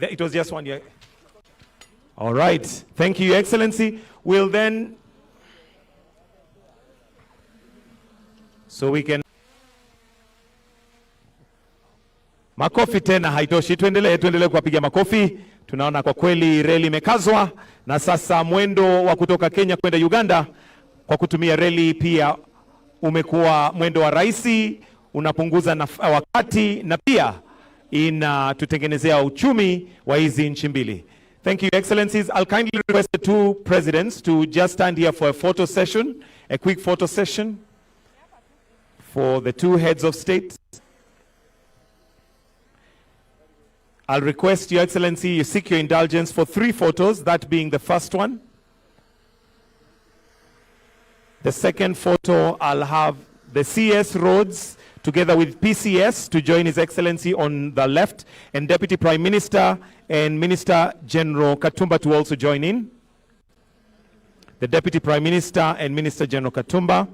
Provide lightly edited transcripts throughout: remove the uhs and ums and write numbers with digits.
It was just 1 year. All right. Thank you, Your Excellency. We'll then... So we can... Makofi tena haitoshi. Tuendelee kuwapiga makofi. Tunaona kwa kweli reli imekazwa na sasa mwendo wa kutoka Kenya kwenda Uganda kwa kutumia reli pia umekuwa mwendo wa rahisi, unapunguza wakati na pia inatutengenezea uchumi wa hizi nchi mbili. Thank you, Excellencies. I'll kindly request the two presidents to just stand here for a photo session, a quick photo session for the two heads of state. I'll request, Your Excellency, you seek your indulgence for 3 photos, that being the first one. The second photo, I'll have the CS Roads together with PCS to join His Excellency on the left, and Deputy Prime Minister and Minister General Katumba to also join in. The Deputy Prime Minister and Minister General Katumba.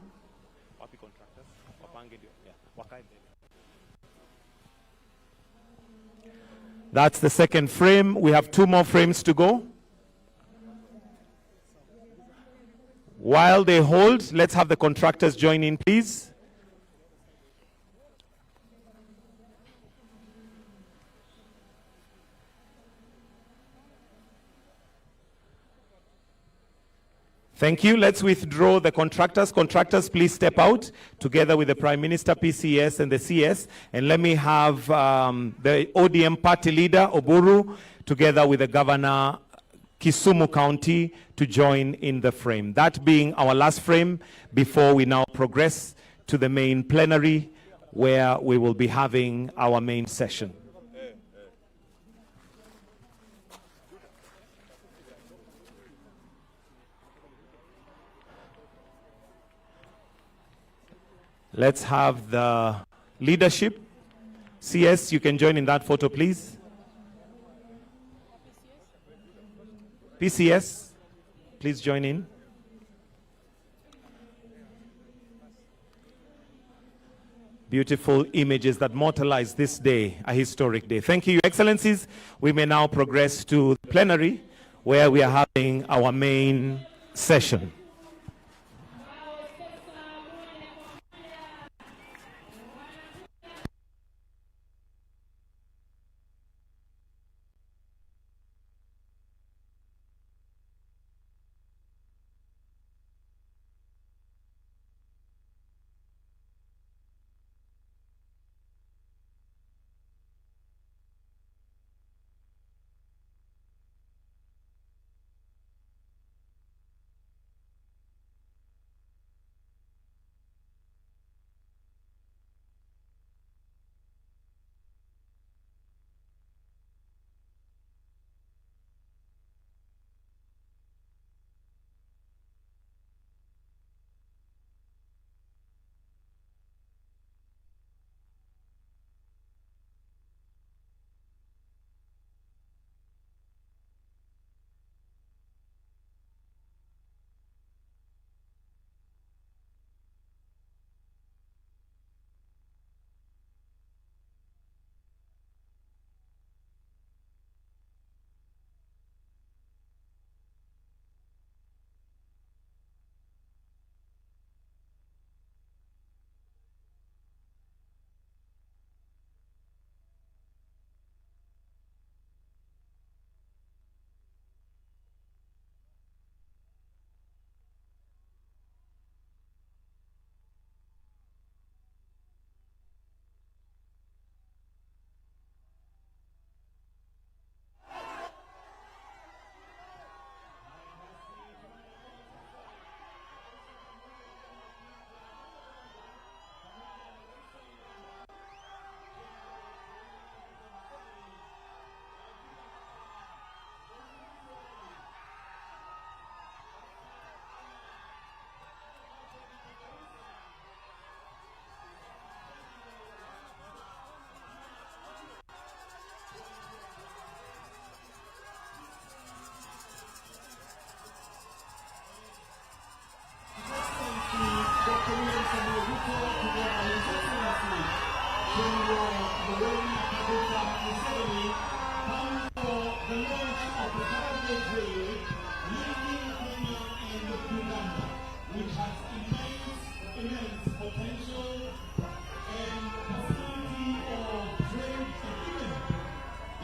That's the second frame. We have 2 more frames to go. While they hold, let's have the contractors join in, please. Thank you. Let's withdraw the contractors. Contractors, please step out together with the Prime Minister, PCS, and the CS. And let me have the ODM party leader, Oburu, together with the Governor, Kisumu County, to join in the frame. That being our last frame before we now progress to the main plenary where we will be having our main session. Let's have the leadership. CS, you can join in that photo, please. PCS, please join in. Beautiful images that mortalize this day, a historic day. Thank you, Your Excellencies. We may now progress to the plenary where we are having our main session.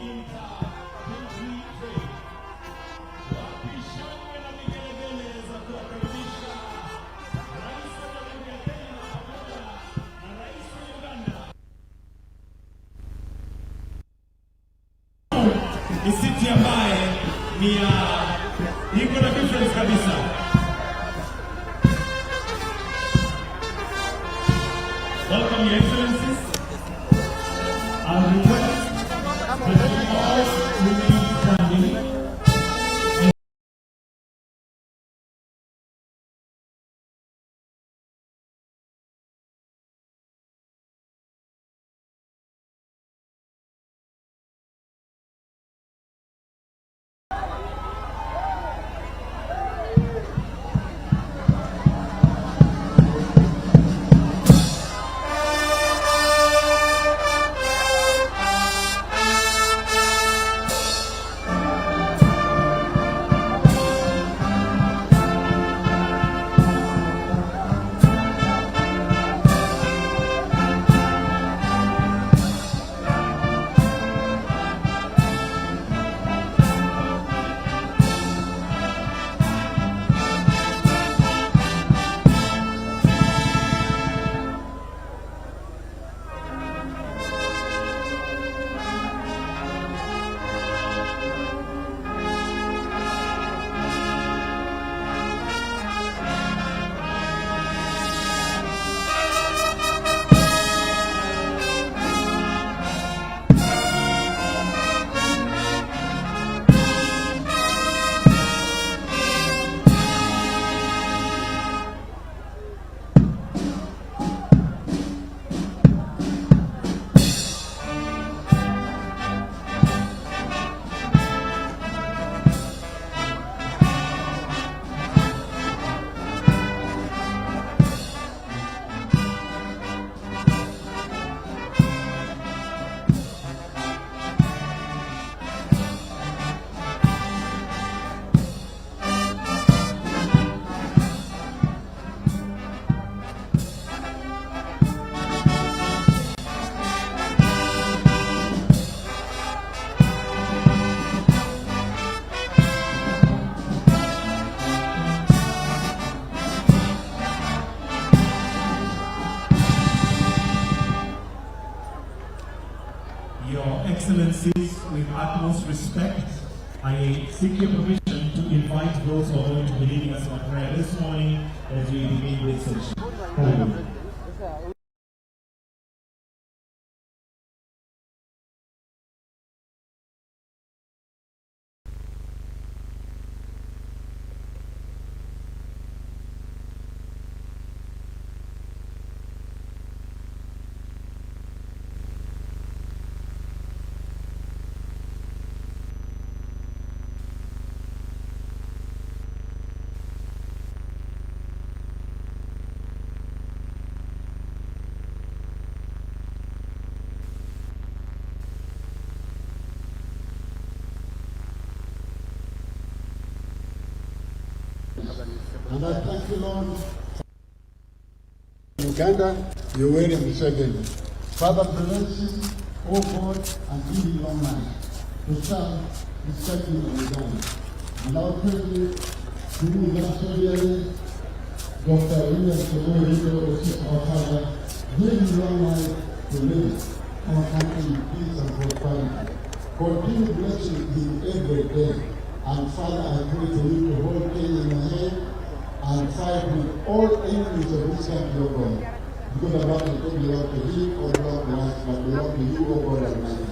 Ni siti ambaye ni iko na difference kabisa. Welcome, Your Excellencies. I request that you all remain standing. Your Excellencies, with utmost respect, I seek your permission to invite those who are going to be leading us in prayer this morning as we begin this session. And I thank you, Lord, Uganda, Yoweri Museveni. Father, bless him, oh God, and give him long life to serve his country in Uganda. And I pray you, to move that area, Dr. William Ruto, which is our Father, give him long life to live our country in peace and prosperity. Continue blessing him every day. And Father, I pray for you to hold Kenya in your hand and fight with all enemies of this country, O God. Because the battle don't belong to him or belong to us, but belong to you, O God Almighty.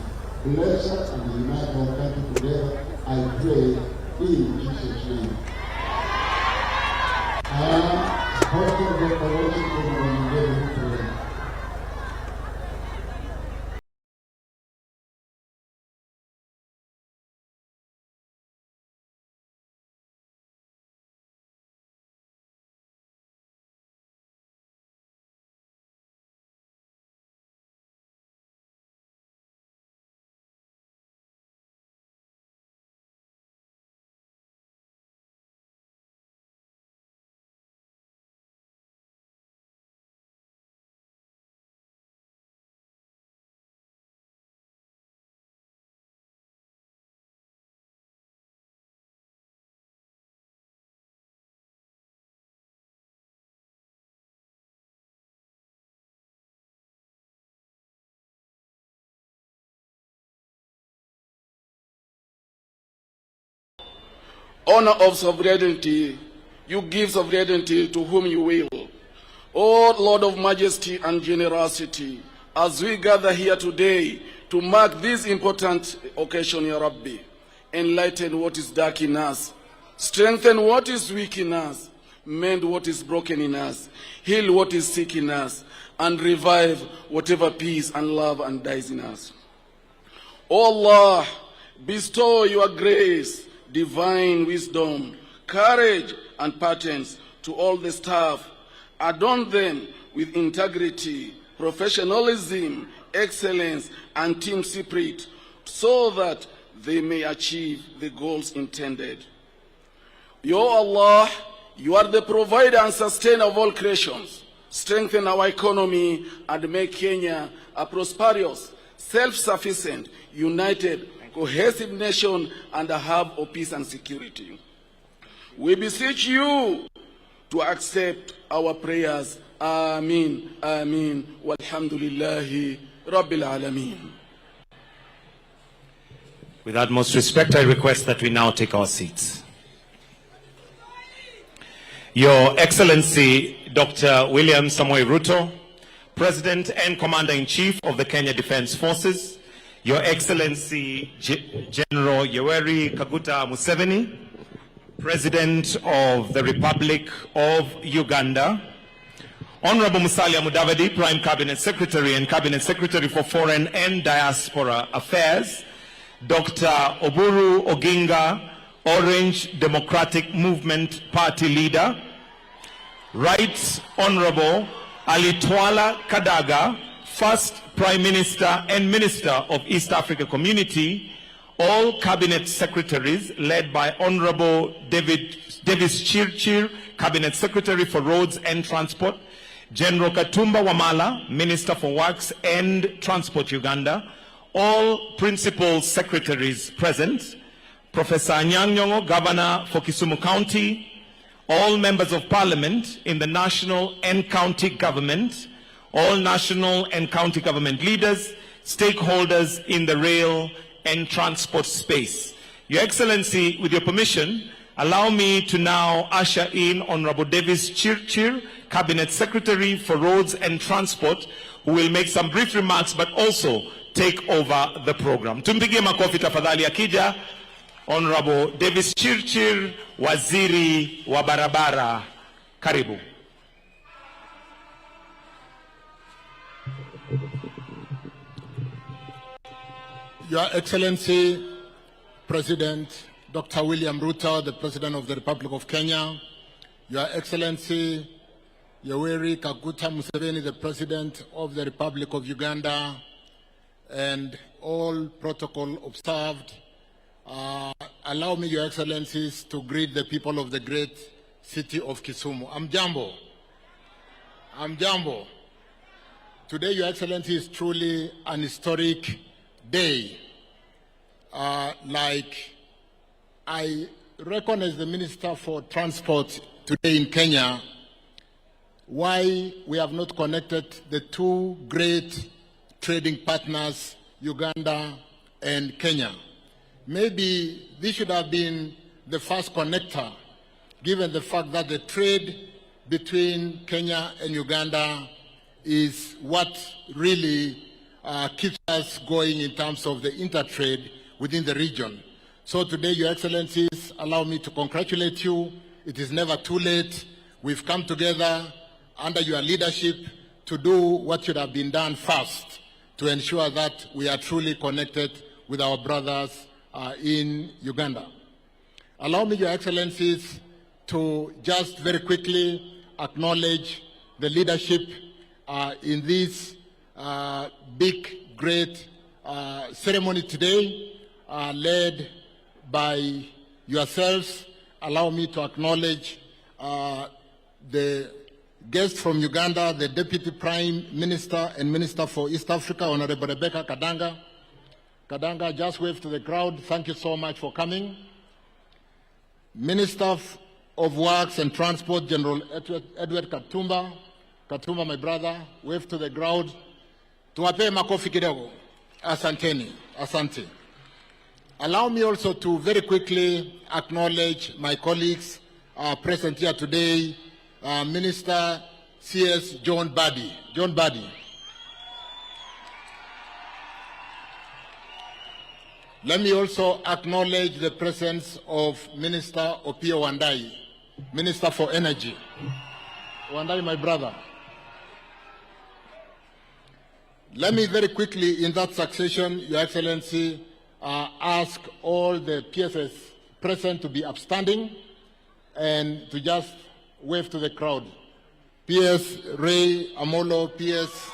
Bless us and unite our country together, I pray in Jesus' name. I am Dr. Washington from the honor of sovereignty, you give sovereignty to whom you will. O Lord of majesty and generosity, as we gather here today to mark this important occasion, Ya Rabbi, enlighten what is dark in us, strengthen what is weak in us, mend what is broken in us, heal what is sick in us, and revive whatever peace and love and dies in us. O Allah, bestow your grace, divine wisdom, courage, and patterns to all the staff. Adorn them with integrity, professionalism, excellence, and team spirit, so that they may achieve the goals intended. O Allah, you are the provider and sustainer of all creations. Strengthen our economy and make Kenya a prosperous, self-sufficient, united, cohesive nation and a hub of peace and security. We beseech you to accept our prayers. Ameen, ameen, walhamdulillahi rabbil alameen. With utmost respect, I request that we now take our seats. Your Excellency, Dr. William Samoei Ruto, President and Commander-in-Chief of the Kenya Defence Forces, Your Excellency General Yoweri Kaguta Museveni, President of the Republic of Uganda, Honorable Musalia Mudavadi, Prime Cabinet Secretary and Cabinet Secretary for Foreign and Diaspora Affairs, Dr. Oburu Oginga, Orange Democratic Movement Party Leader, Right Honorable Alitwala Kadaga, First Prime Minister and Minister of East Africa Community, all Cabinet Secretaries led by Honorable Davis Chirchir, Cabinet Secretary for Roads and Transport, General Katumba Wamala, Minister for Works and Transport Uganda, all Principal Secretaries present, Professor Anyang' Nyong'o, Governor for Kisumu County, all members of Parliament in the national and county government, all national and county government leaders, stakeholders in the rail and transport space. Your Excellency, with your permission, allow me to now usher in Honorable Davis Chirchir, Cabinet Secretary for Roads and Transport, who will make some brief remarks but also take over the program. Tumpigie makofi tafadhali akija. Honorable Davis Chirchir, Waziri wa Barabara. Karibu. Your Excellency, President Dr. William Ruto, the President of the Republic of Kenya, Your Excellency Yoweri Kaguta Museveni, the President of the Republic of Uganda, and all protocol observed, allow me, Your Excellencies, to greet the people of the great city of Kisumu. Amjambo. Amjambo. Today, Your Excellency, is truly an historic day. Like I reckon as the Minister for Transport today in Kenya, why we have not connected the two great trading partners, Uganda and Kenya. Maybe this should have been the first connector, given the fact that the trade between Kenya and Uganda is what really keeps us going in terms of the intertrade within the region. So today, Your Excellencies, allow me to congratulate you. It is never too late. We've come together under your leadership to do what should have been done first, to ensure that we are truly connected with our brothers in Uganda. Allow me, Your Excellencies, to just very quickly acknowledge the leadership in this big, great ceremony today, led by yourselves. Allow me to acknowledge the guest from Uganda, the Deputy Prime Minister and Minister for East Africa, Honorable Rebecca Kadanga. Kadanga, just wave to the crowd. Thank you so much for coming. Minister of Works and Transport, General Edward Katumba. Katumba, my brother, wave to the crowd. Tuwape makofi kidogo. Asanteni. Asante. Allow me also to very quickly acknowledge my colleagues present here today, Minister CS John Badi. John Badi. Let me also acknowledge the presence of Minister Opiyo Wandayi, Minister for Energy. Wandayi, my brother. Let me very quickly, in that succession, Your Excellency, ask all the PSS present to be upstanding and to just wave to the crowd. PS Ray Amolo, PS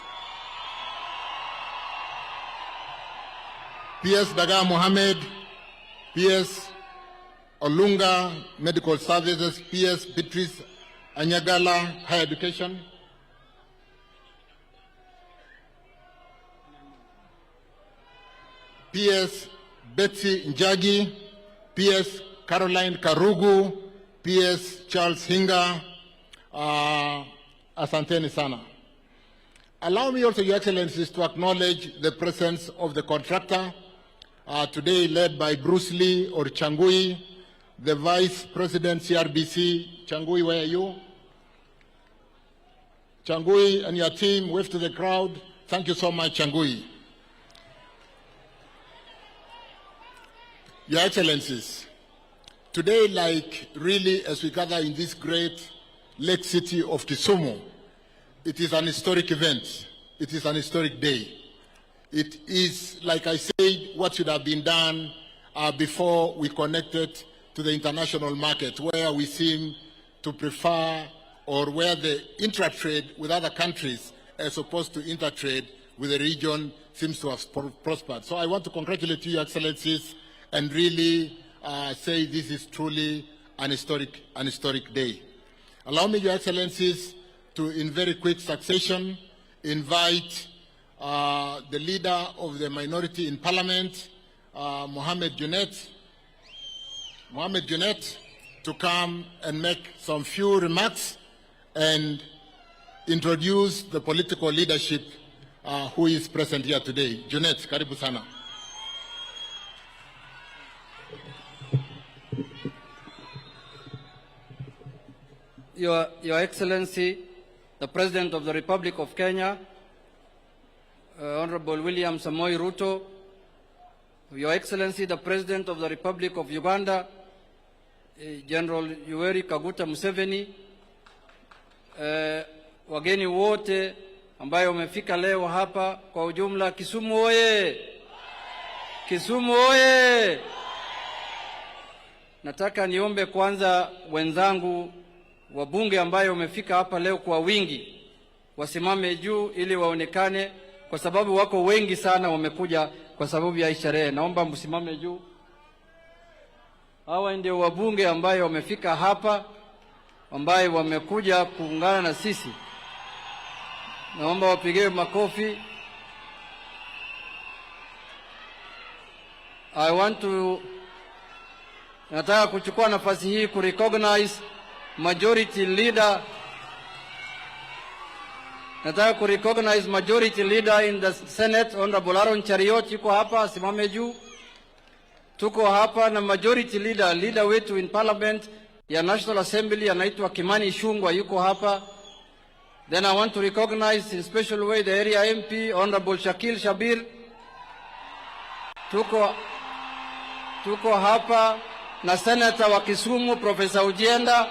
Daga Mohammed, PS Olunga Medical Services, PS Beatrice Anyagala Higher Education, PS Betsy Njagi, PS Caroline Karugu, PS Charles Hinga, asanteni sana. Allow me also, Your Excellencies, to acknowledge the presence of the contractor, today led by Bruce Lee or Changui, the Vice President CRBC. Changui, where are you? Changui and your team, wave to the crowd. Thank you so much, Changui. Your Excellencies, today, like really as we gather in this great lake city of Kisumu, it is an historic event. It is an historic day. It is, like I said, what should have been done before we connected to the international market, where we seem to prefer, or where the intra-trade with other countries as opposed to inter-trade with the region seems to have prospered. So I want to congratulate you, Your Excellencies, and really say this is truly an historic day. Allow me, Your Excellencies, to, in very quick succession, invite the leader of the minority in Parliament, Mohamed Junet, to come and make some few remarks and introduce the political leadership who is present here today. Junet, karibu sana. Your Excellency, the President of the Republic of Kenya, Honorable William Samoei Ruto, Your Excellency, the President of the Republic of Uganda, General Yoweri Kaguta Museveni, wageni wote ambayo wamefika leo hapa kwa ujumla, Kisumu oye! Kisumu oye! Nataka niombe kwanza wenzangu wabunge ambayo wamefika hapa leo kwa wingi wasimame juu ili waonekane, kwa sababu wako wengi sana wamekuja kwa sababu ya sherehe. Naomba msimame juu. Hawa ndio wabunge ambayo wamefika hapa, ambayo wamekuja kuungana na sisi. Naomba wapigiwe makofi. Nataka kuchukua nafasi hii kurecognize majority leader. Nataka kurecognize majority leader in the Senate, Honorable Aaron Chariot, yuko hapa, asimame juu. Tuko hapa na majority leader wetu in Parliament ya National Assembly anaitwa Kimani Ichung'wah, yuko hapa. Then I want to recognize in special way the area MP, Honorable Shakil Shabir. Tuko hapa na Senator wa Kisumu, Professor Ujienda.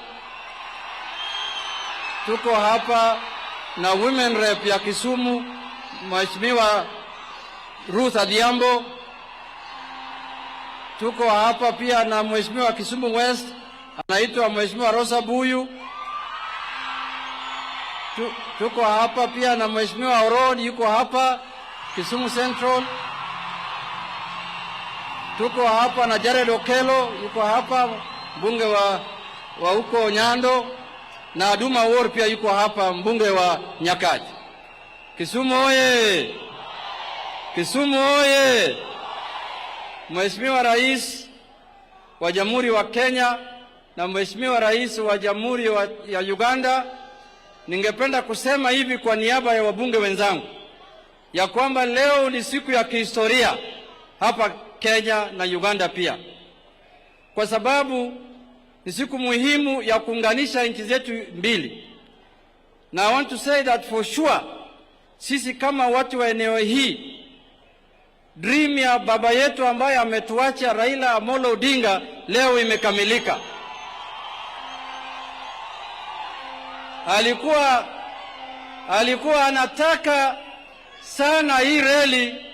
Tuko hapa na Women Rep ya Kisumu, Mheshimiwa Ruth Adhiambo. Tuko hapa pia na Mheshimiwa Kisumu West, anaitwa Mheshimiwa Rosa Buyu. Tuko hapa pia na Mheshimiwa Orod, yuko hapa Kisumu Central. Tuko hapa na Jared Okelo, yuko hapa mbunge wa huko Nyando, na Aduma Ward pia yuko hapa mbunge wa Nyakati. Kisumu oye! Kisumu oye! Mheshimiwa Rais wa Jamhuri wa Kenya na Mheshimiwa Rais wa Jamhuri ya Uganda, ningependa kusema hivi kwa niaba ya wabunge wenzangu ya kwamba leo ni siku ya kihistoria hapa Kenya na Uganda pia, kwa sababu ni siku muhimu ya kuunganisha nchi zetu mbili. Na I want to say that for sure, sisi kama watu wa eneo hii, dream ya baba yetu ambaye ametuacha Raila Amolo Odinga leo imekamilika. Alikuwa anataka sana hii reli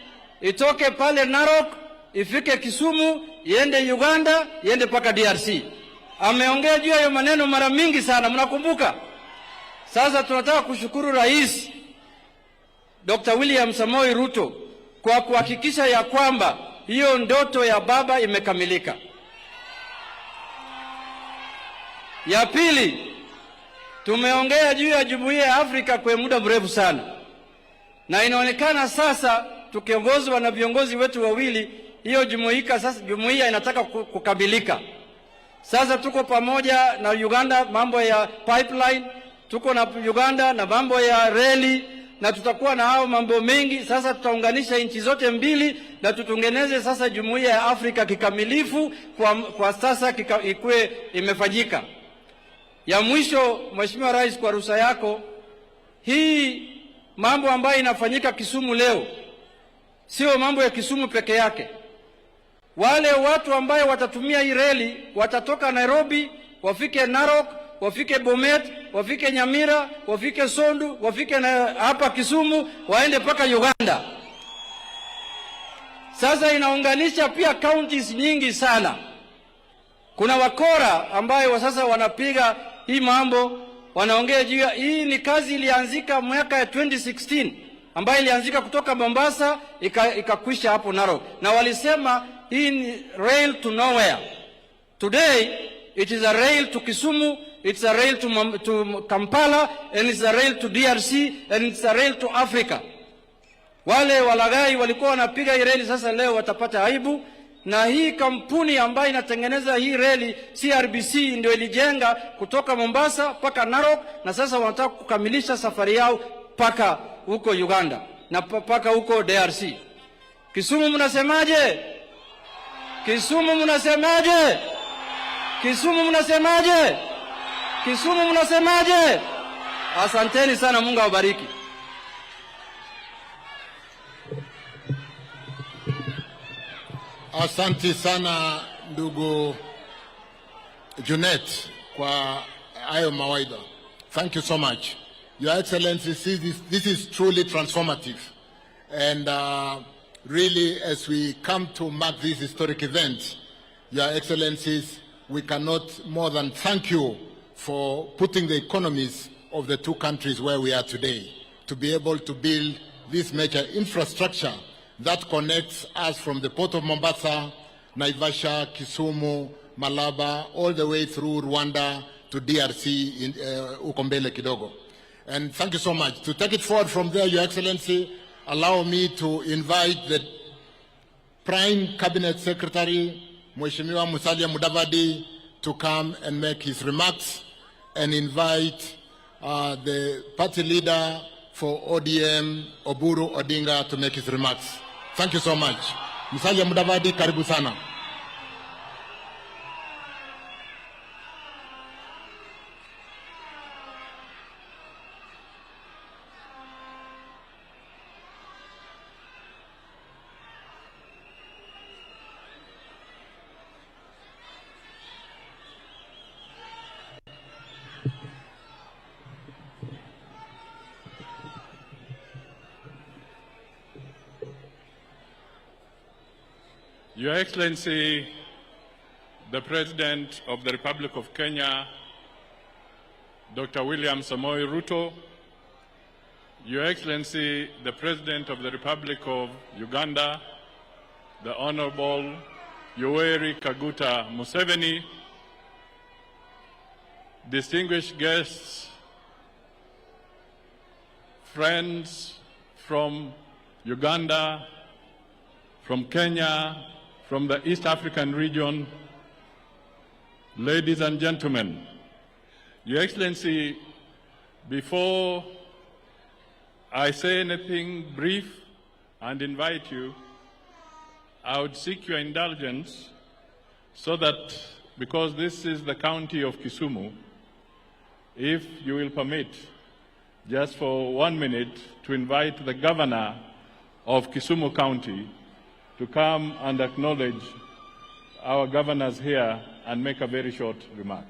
itoke pale Narok, ifike Kisumu, iende Uganda, iende paka DRC. Ameongea juu ya maneno mara mingi sana, mnakumbuka? Sasa tunataka kushukuru Rais Dr. William Samoei Ruto kwa kuhakikisha ya kwamba hiyo ndoto ya baba imekamilika. Ya pili, tumeongea juu ya Jumuiya ya Afrika kwa muda mrefu sana, na inaonekana sasa tukiongozwa na viongozi wetu wawili, hiyo jumuiya inataka kukamilika. Sasa tuko pamoja na Uganda mambo ya pipeline, tuko na Uganda na mambo ya reli, na tutakuwa na hao mambo mengi. Sasa tutaunganisha nchi zote mbili na tutengeneze sasa Jumuiya ya Afrika kikamilifu kwa sasa ikuwe imefanyika. Ya mwisho, Mheshimiwa Rais, kwa ruhusa yako, hii mambo ambayo inafanyika Kisumu leo sio mambo ya Kisumu peke yake. Wale watu ambayo watatumia hii reli watatoka Nairobi, wafike Narok, wafike Bomet, wafike Nyamira, wafike Sondu, wafike hapa Kisumu, waende paka Uganda. Sasa inaunganisha pia counties nyingi sana. Kuna wakora ambayo sasa wanapiga hii mambo, wanaongea juu ya hii. Ni kazi ilianzika mwaka ya 2016 ambayo ilianzika kutoka Mombasa ikakwisha hapo Narok, na walisema hii ni rail to nowhere. Today it is a rail to Kisumu, it's a rail to Kampala, and it's a rail to DRC, and it's a rail to Africa. Wale walaghai walikuwa wanapiga hii reli, sasa leo watapata aibu. Na hii kampuni ambayo inatengeneza hii reli, CRBC, ndio ilijenga kutoka Mombasa paka Narok, na sasa wanataka kukamilisha safari yao paka huko Uganda na paka huko DRC. Kisumu mnasemaje? Kisumu mnasemaje? Kisumu mnasemaje? Kisumu mnasemaje? Asanteni sana, Mungu awabariki. Asante sana ndugu Junet kwa hayo mawaidha. Thank you so much. Your Excellency, this is truly transformative. And really, as we come to mark this historic event, Your Excellencies, we cannot more than thank you for putting the economies of the two countries where we are today, to be able to build this major infrastructure that connects us from the port of Mombasa, Naivasha, Kisumu, Malaba, all the way through Rwanda to DRC in Ukombele Kidogo. And thank you so much. To take it forward from there, Your Excellency, allow me to invite the Prime Cabinet Secretary, Mheshimiwa Musalia Mudavadi, to come and make his remarks, and invite the party leader for ODM, Oburu Odinga, to make his remarks. Thank you so much. Musalia Mudavadi, karibu sana. Your Excellency, the President of the Republic of Kenya, Dr. William Samoei Ruto, Your Excellency, the President of the Republic of Uganda, the Honorable Yoweri Kaguta Museveni, distinguished guests, friends from Uganda, from Kenya, from the East African region, ladies and gentlemen, Your Excellency, before I say anything brief and invite you, I would seek your indulgence so that, because this is the county of Kisumu, if you will permit, just for 1 minute, to invite the governor of Kisumu County to come and acknowledge our governors here and make a very short remark.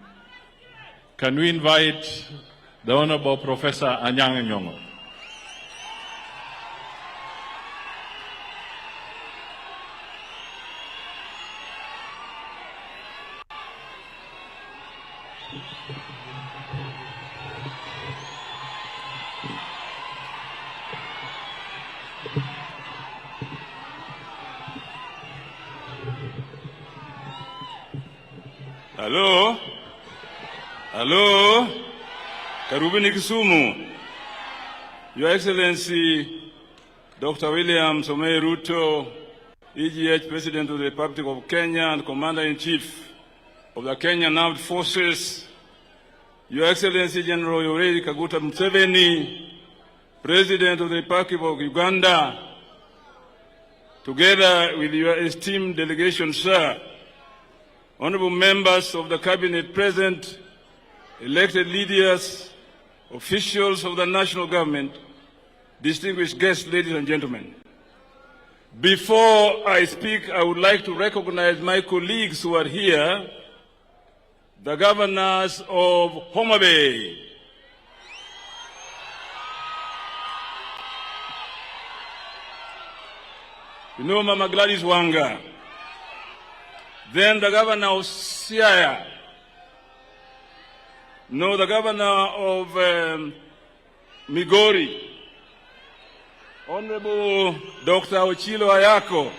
Can we invite the Honorable Professor Anyang' Nyong'o? Hello? Hello? Karibuni Kisumu. Your Excellency, Dr. William Samoei Ruto, EGH President of the Republic of Kenya and Commander-in-Chief of the Kenyan Armed Forces, Your Excellency General Yoweri Kaguta Museveni, President of the Republic of Uganda, together with your esteemed delegation, sir, honorable members of the cabinet present, elected leaders, officials of the national government, distinguished guests, ladies and gentlemen. Before I speak, I would like to recognize my colleagues who are here, the governors of Homa Bay, you know Mama Gladys Wanga, then the governor of Siaya, no, the governor of Migori, Honorable Dr. Ochilo Ayako,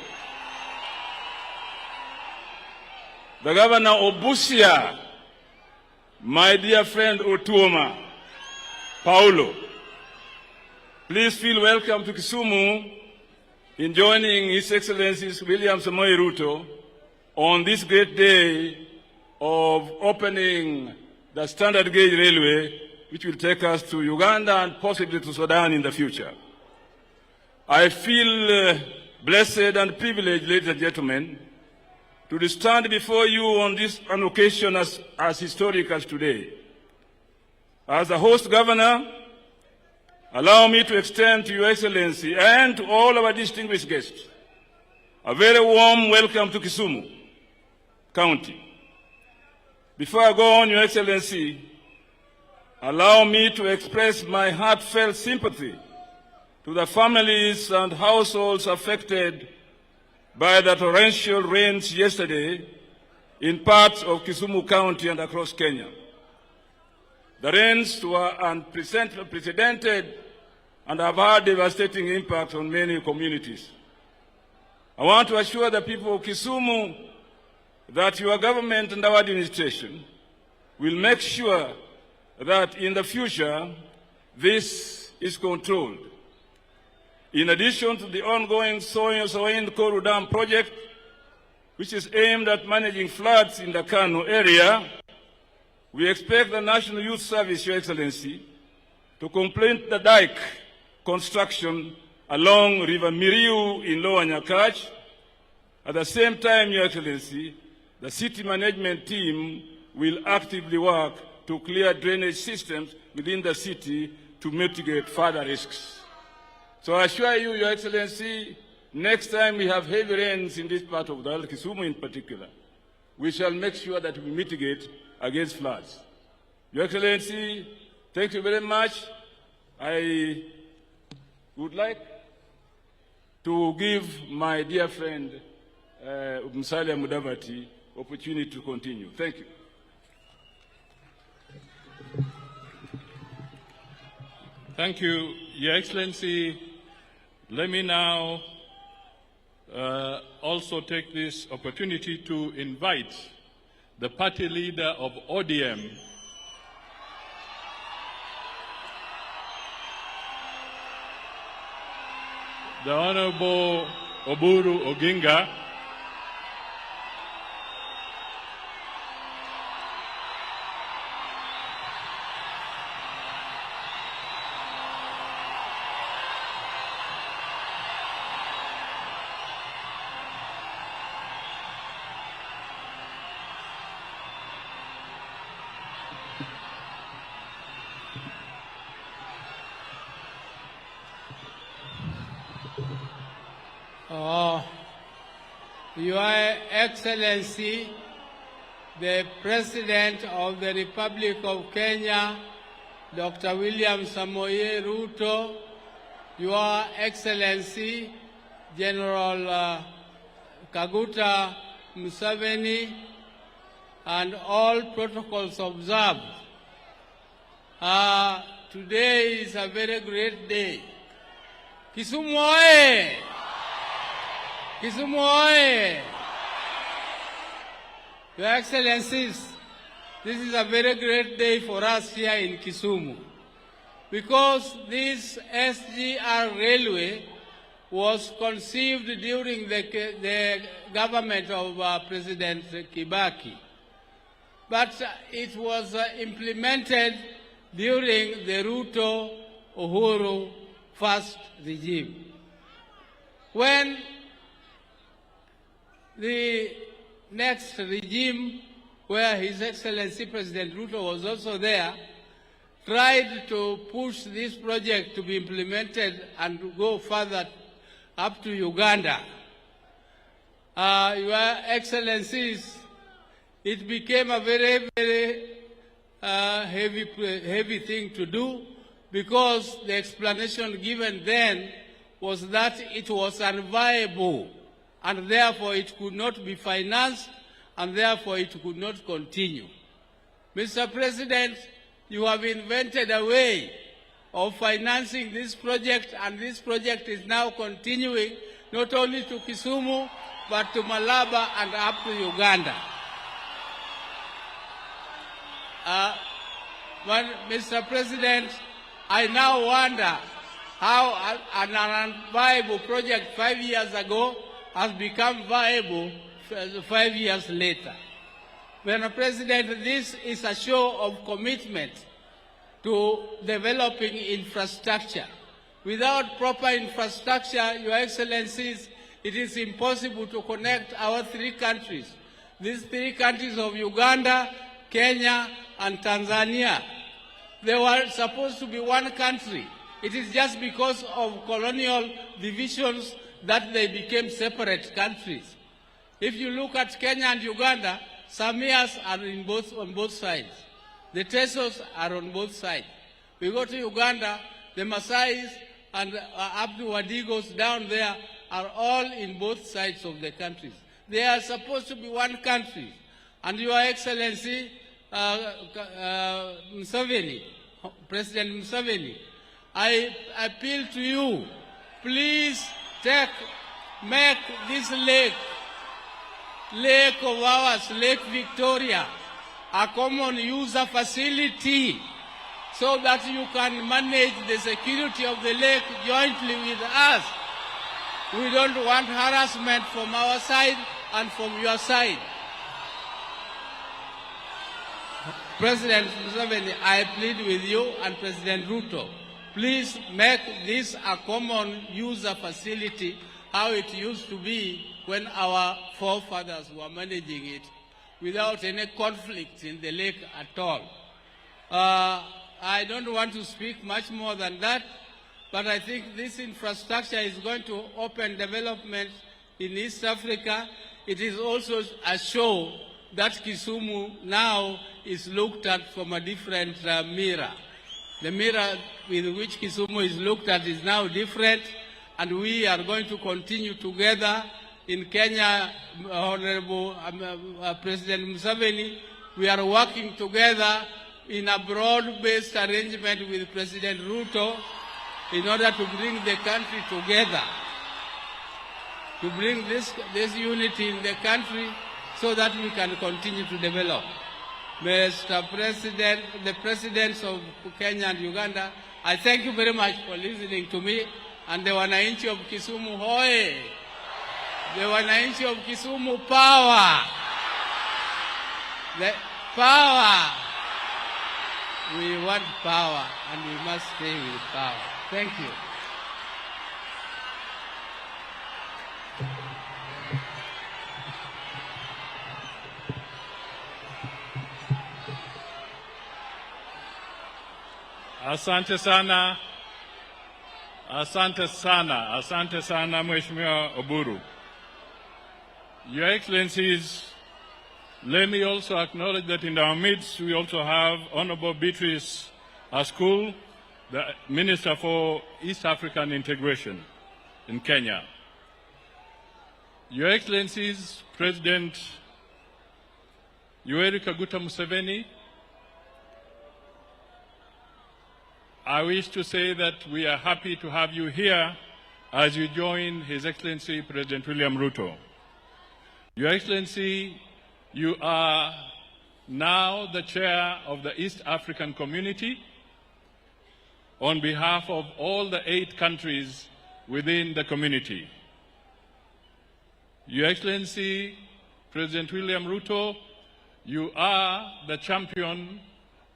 the governor of Busia, my dear friend Otuoma, Paulo. Please feel welcome to Kisumu in joining His Excellency William Samoei Ruto on this great day of opening the standard gauge railway, which will take us to Uganda and possibly to Sudan in the future. I feel blessed and privileged, ladies and gentlemen, to stand before you on this an occasion as historic as today. As the host governor, allow me to extend to Your Excellency and to all our distinguished guests a very warm welcome to Kisumu County. Before I go on, Your Excellency, allow me to express my heartfelt sympathy to the families and households affected by the torrential rains yesterday in parts of Kisumu County and across Kenya. The rains were unprecedented and have had devastating impact on many communities. I want to assure the people of Kisumu that your government and our administration will make sure that in the future this is controlled. In addition to the ongoing Soin Koru Dam project, which is aimed at managing floods in the Kano area, we expect the National Youth Service, Your Excellency, to complete the dike construction along River Miriu in Lower Nyakach. At the same time, Your Excellency, the city management team will actively work to clear drainage systems within the city to mitigate further risks. So I assure you, Your Excellency, next time we have heavy rains in this part of the world, Kisumu in particular, we shall make sure that we mitigate against floods. Your Excellency, thank you very much. I would like to give my dear friend Musalia Mudavadi opportunity to continue. Thank you. Thank you, Your Excellency. Let me now also take this opportunity to invite the party leader of ODM, the Honorable Oburu Oginga, Your Excellency, the President of the Republic of Kenya, Dr. William Samoei Ruto, Your Excellency, General Kaguta Museveni, and all protocols observed. Today is a very great day. Kisumu oye! Kisumu oye! Your Excellencies, this is a very great day for us here in Kisumu, because this SGR railway was conceived during the government of President Kibaki, but it was implemented during the Ruto Uhuru first regime. When the next regime, where His Excellency President Ruto was also there, tried to push this project to be implemented and go further up to Uganda, Your Excellencies, it became a very, very heavy thing to do, because the explanation given then was that it was unviable, and therefore it could not be financed, and therefore it could not continue. Mr. President, you have invented a way of financing this project, and this project is now continuing not only to Kisumu, but to Malaba and up to Uganda. Mr. President, I now wonder how an unviable project 5 years ago has become viable 5 years later. Mr. President, this is a show of commitment to developing infrastructure. Without proper infrastructure, Your Excellencies, it is impossible to connect our three countries. These three countries of Uganda, Kenya, and Tanzania. They were supposed to be one country. It is just because of colonial divisions that they became separate countries. If you look at Kenya and Uganda, Samias are on both sides. The Tesos are on both sides. We go to Uganda, the Maasais and Abdu Wadigos down there are all in both sides of the countries. They are supposed to be one country. And Your Excellency, Museveni, President Museveni, I appeal to you, please make this lake of ours, Lake Victoria, a common user facility, so that you can manage the security of the lake jointly with us. We don't want harassment from our side and from your side. President Museveni, I plead with you and President Ruto, please make this a common user facility, how it used to be when our forefathers were managing it, without any conflict in the lake at all. I don't want to speak much more than that, but I think this infrastructure is going to open development in East Africa. It is also a show that Kisumu now is looked at from a different mirror. The mirror with which Kisumu is looked at is now different, and we are going to continue together. In Kenya, Honorable President Museveni, we are working together in a broad-based arrangement with President Ruto in order to bring the country together, to bring this unity in the country so that we can continue to develop. Mr. President, the presidents of Kenya and Uganda, I thank you very much for listening to me, and the wananchi of Kisumu hoye! The wananchi of Kisumu power! The power! We want power, and we must stay with power. Thank you. Asante sana. Asante sana. Asante sana, Mheshimiwa Oburu. Your Excellencies, let me also acknowledge that in our midst we also have Honorable Beatrice Askul, the Minister for East African Integration in Kenya. Your Excellencies, President Yoweri Kaguta Museveni, I wish to say that we are happy to have you here as you join His Excellency President William Ruto. Your Excellency, you are now the chair of the East African Community on behalf of all the 8 countries within the community. Your Excellency, President William Ruto, you are the champion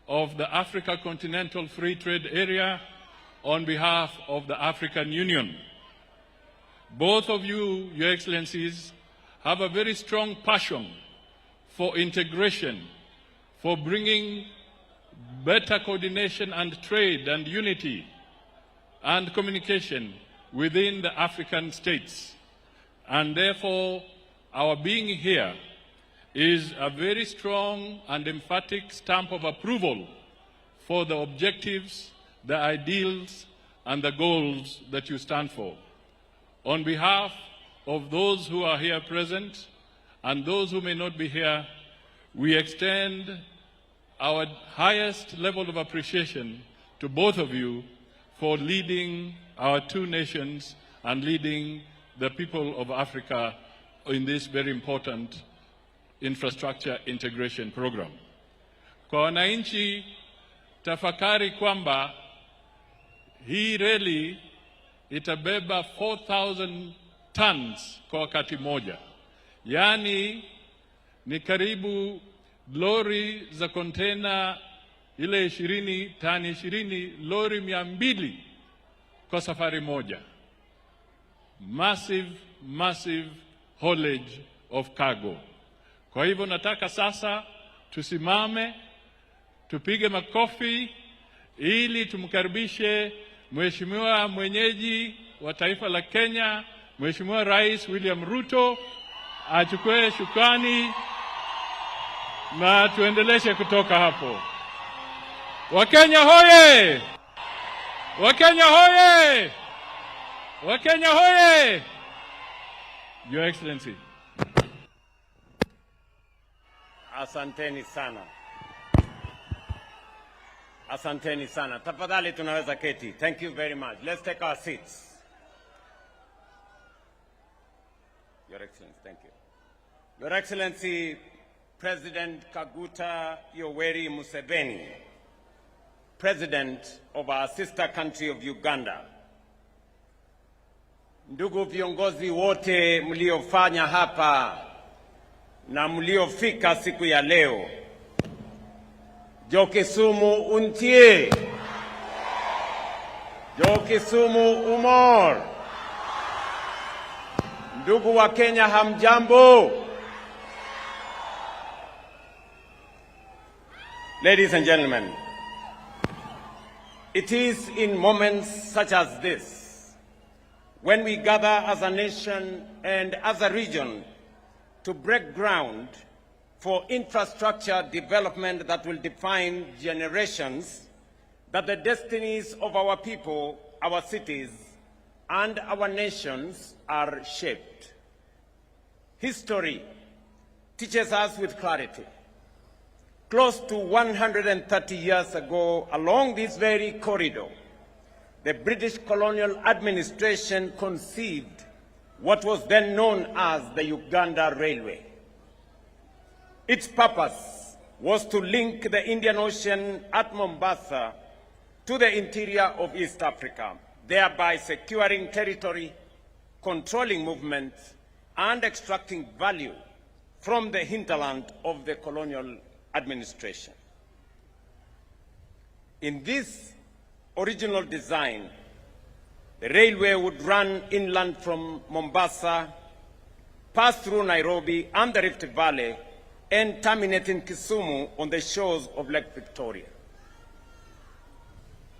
of the Africa Continental Free Trade Area on behalf of the African Union. Both of you, Your Excellencies, have a very strong passion for integration, for bringing better coordination and trade and unity and communication within the African states. And therefore, our being here is a very strong and emphatic stamp of approval for the objectives, the ideals, and the goals that you stand for. On behalf of those who are here present and those who may not be here, we extend our highest level of appreciation to both of you for leading our 2 nations and leading the people of Africa in this very important infrastructure integration program. Kwa wananchi, tafakari kwamba hii reli itabeba 4,000 tons kwa wakati moja. Yaani ni karibu lori za kontena ile 20, tani 20, lori 200 kwa safari moja. Massive haulage of cargo. Kwa hivyo nataka sasa tusimame, tupige makofi ili tumkaribishe Mheshimiwa mwenyeji wa taifa la Kenya, Mheshimiwa Rais William Ruto, achukue shukrani na tuendeleshe kutoka hapo. Wakenya hoye! Wakenya hoye! Wakenya hoye! Your Excellency. Asanteni sana. Asanteni sana. Tafadhali tunaweza keti. Thank you very much. Let's take our seats. Your Excellency, thank you. Your Excellency, President Kaguta Yoweri Museveni, President of our sister country of Uganda. Ndugu viongozi wote mliofanya hapa na mliofika siku ya leo. Jo Kisumu untie. Jo Kisumu umor. Ndugu wa Kenya hamjambo. Ladies and gentlemen, it is in moments such as this when we gather as a nation and as a region to break ground for infrastructure development that will define generations, that the destinies of our people, our cities, and our nations are shaped. History teaches us with clarity. Close to 130 years ago, along this very corridor, the British colonial administration conceived what was then known as the Uganda Railway. Its purpose was to link the Indian Ocean at Mombasa to the interior of East Africa, thereby securing territory, controlling movement, and extracting value from the hinterland of the colonial administration. In this original design, the railway would run inland from Mombasa, pass through Nairobi and the Rift Valley, and terminate in Kisumu on the shores of Lake Victoria.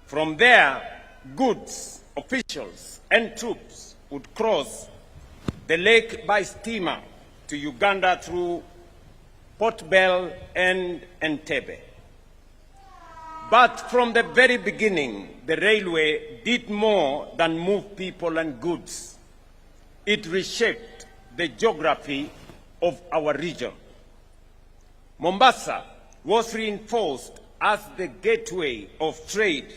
From there, goods, officials, and troops would cross the lake by steamer to Uganda through Port Bell and Entebbe. But from the very beginning, the railway did more than move people and goods. It reshaped the geography of our region. Mombasa was reinforced as the gateway of trade.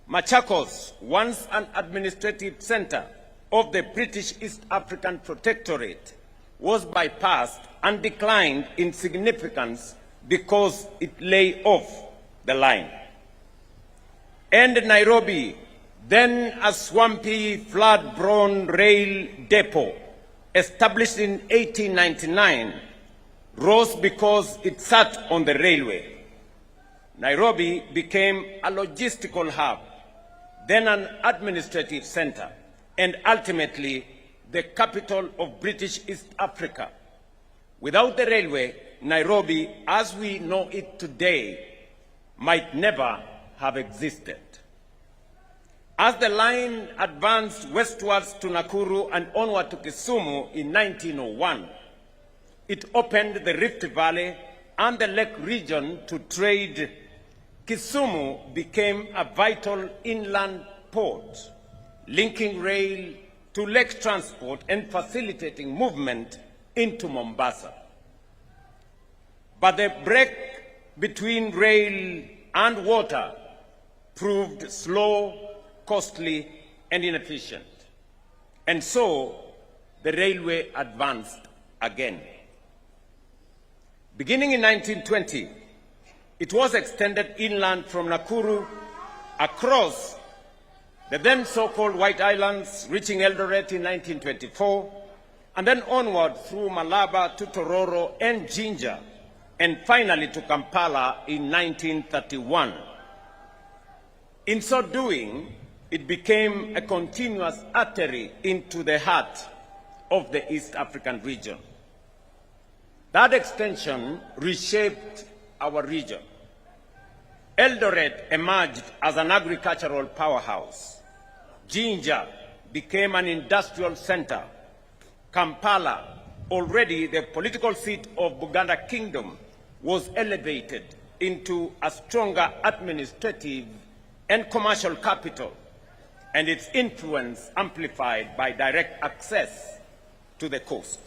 Machakos, once an administrative center of the British East African Protectorate, was bypassed and declined in significance because it lay off the line. And Nairobi, then a swampy, flood-prone rail depot, established in 1899, rose because it sat on the railway. Nairobi became a logistical hub, then an administrative center, and ultimately the capital of British East Africa. Without the railway, Nairobi, as we know it today, might never have existed. As the line advanced westwards to Nakuru and onward to Kisumu in 1901, it opened the Rift Valley and the Lake region to trade. Kisumu became a vital inland port, linking rail to lake transport and facilitating movement into Mombasa. But the break between rail and water proved slow, costly, and inefficient. And so the railway advanced again. Beginning in 1920, it was extended inland from Nakuru across the then so-called White Islands, reaching Eldoret in 1924, and then onward through Malaba to Tororo and Jinja, and finally to Kampala in 1931. In so doing, it became a continuous artery into the heart of the East African region. That extension reshaped our region. Eldoret emerged as an agricultural powerhouse. Jinja became an industrial center. Kampala, already the political seat of Buganda Kingdom, was elevated into a stronger administrative and commercial capital, and its influence amplified by direct access to the coast.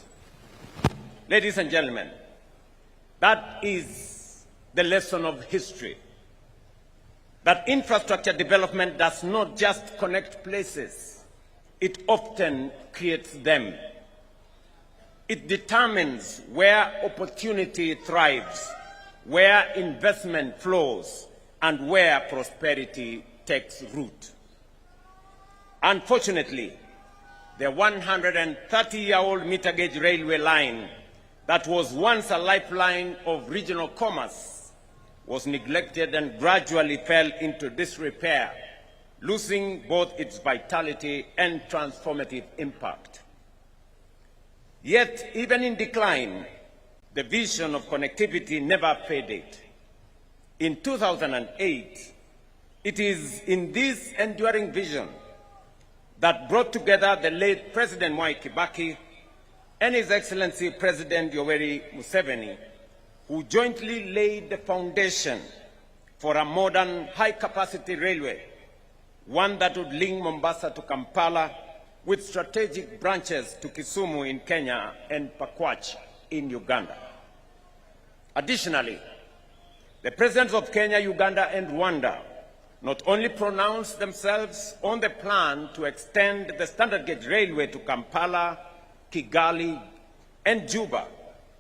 Ladies and gentlemen, that is the lesson of history. That infrastructure development does not just connect places, it often creates them. It determines where opportunity thrives, where investment flows, and where prosperity takes root. Unfortunately, the 130-year-old meter gauge railway line that was once a lifeline of regional commerce was neglected and gradually fell into disrepair, losing both its vitality and transformative impact. Yet, even in decline, the vision of connectivity never faded. In 2008, it is in this enduring vision that brought together the late President Mwai Kibaki and His Excellency President Yoweri Museveni, who jointly laid the foundation for a modern high-capacity railway, one that would link Mombasa to Kampala with strategic branches to Kisumu in Kenya and Pakwach in Uganda. Additionally, the presidents of Kenya, Uganda, and Rwanda not only pronounced themselves on the plan to extend the standard gauge railway to Kampala, Kigali, and Juba,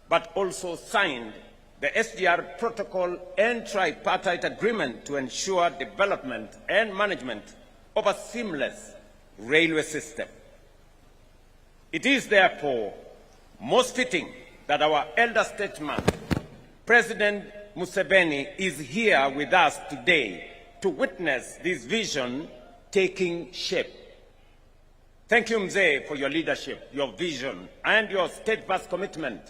but also signed the SGR protocol and tripartite agreement to ensure development and management of a seamless railway system. It is therefore most fitting that our elder statesman, President Museveni, is here with us today to witness this vision taking shape. Thank you, Mzee, for your leadership, your vision, and your steadfast commitment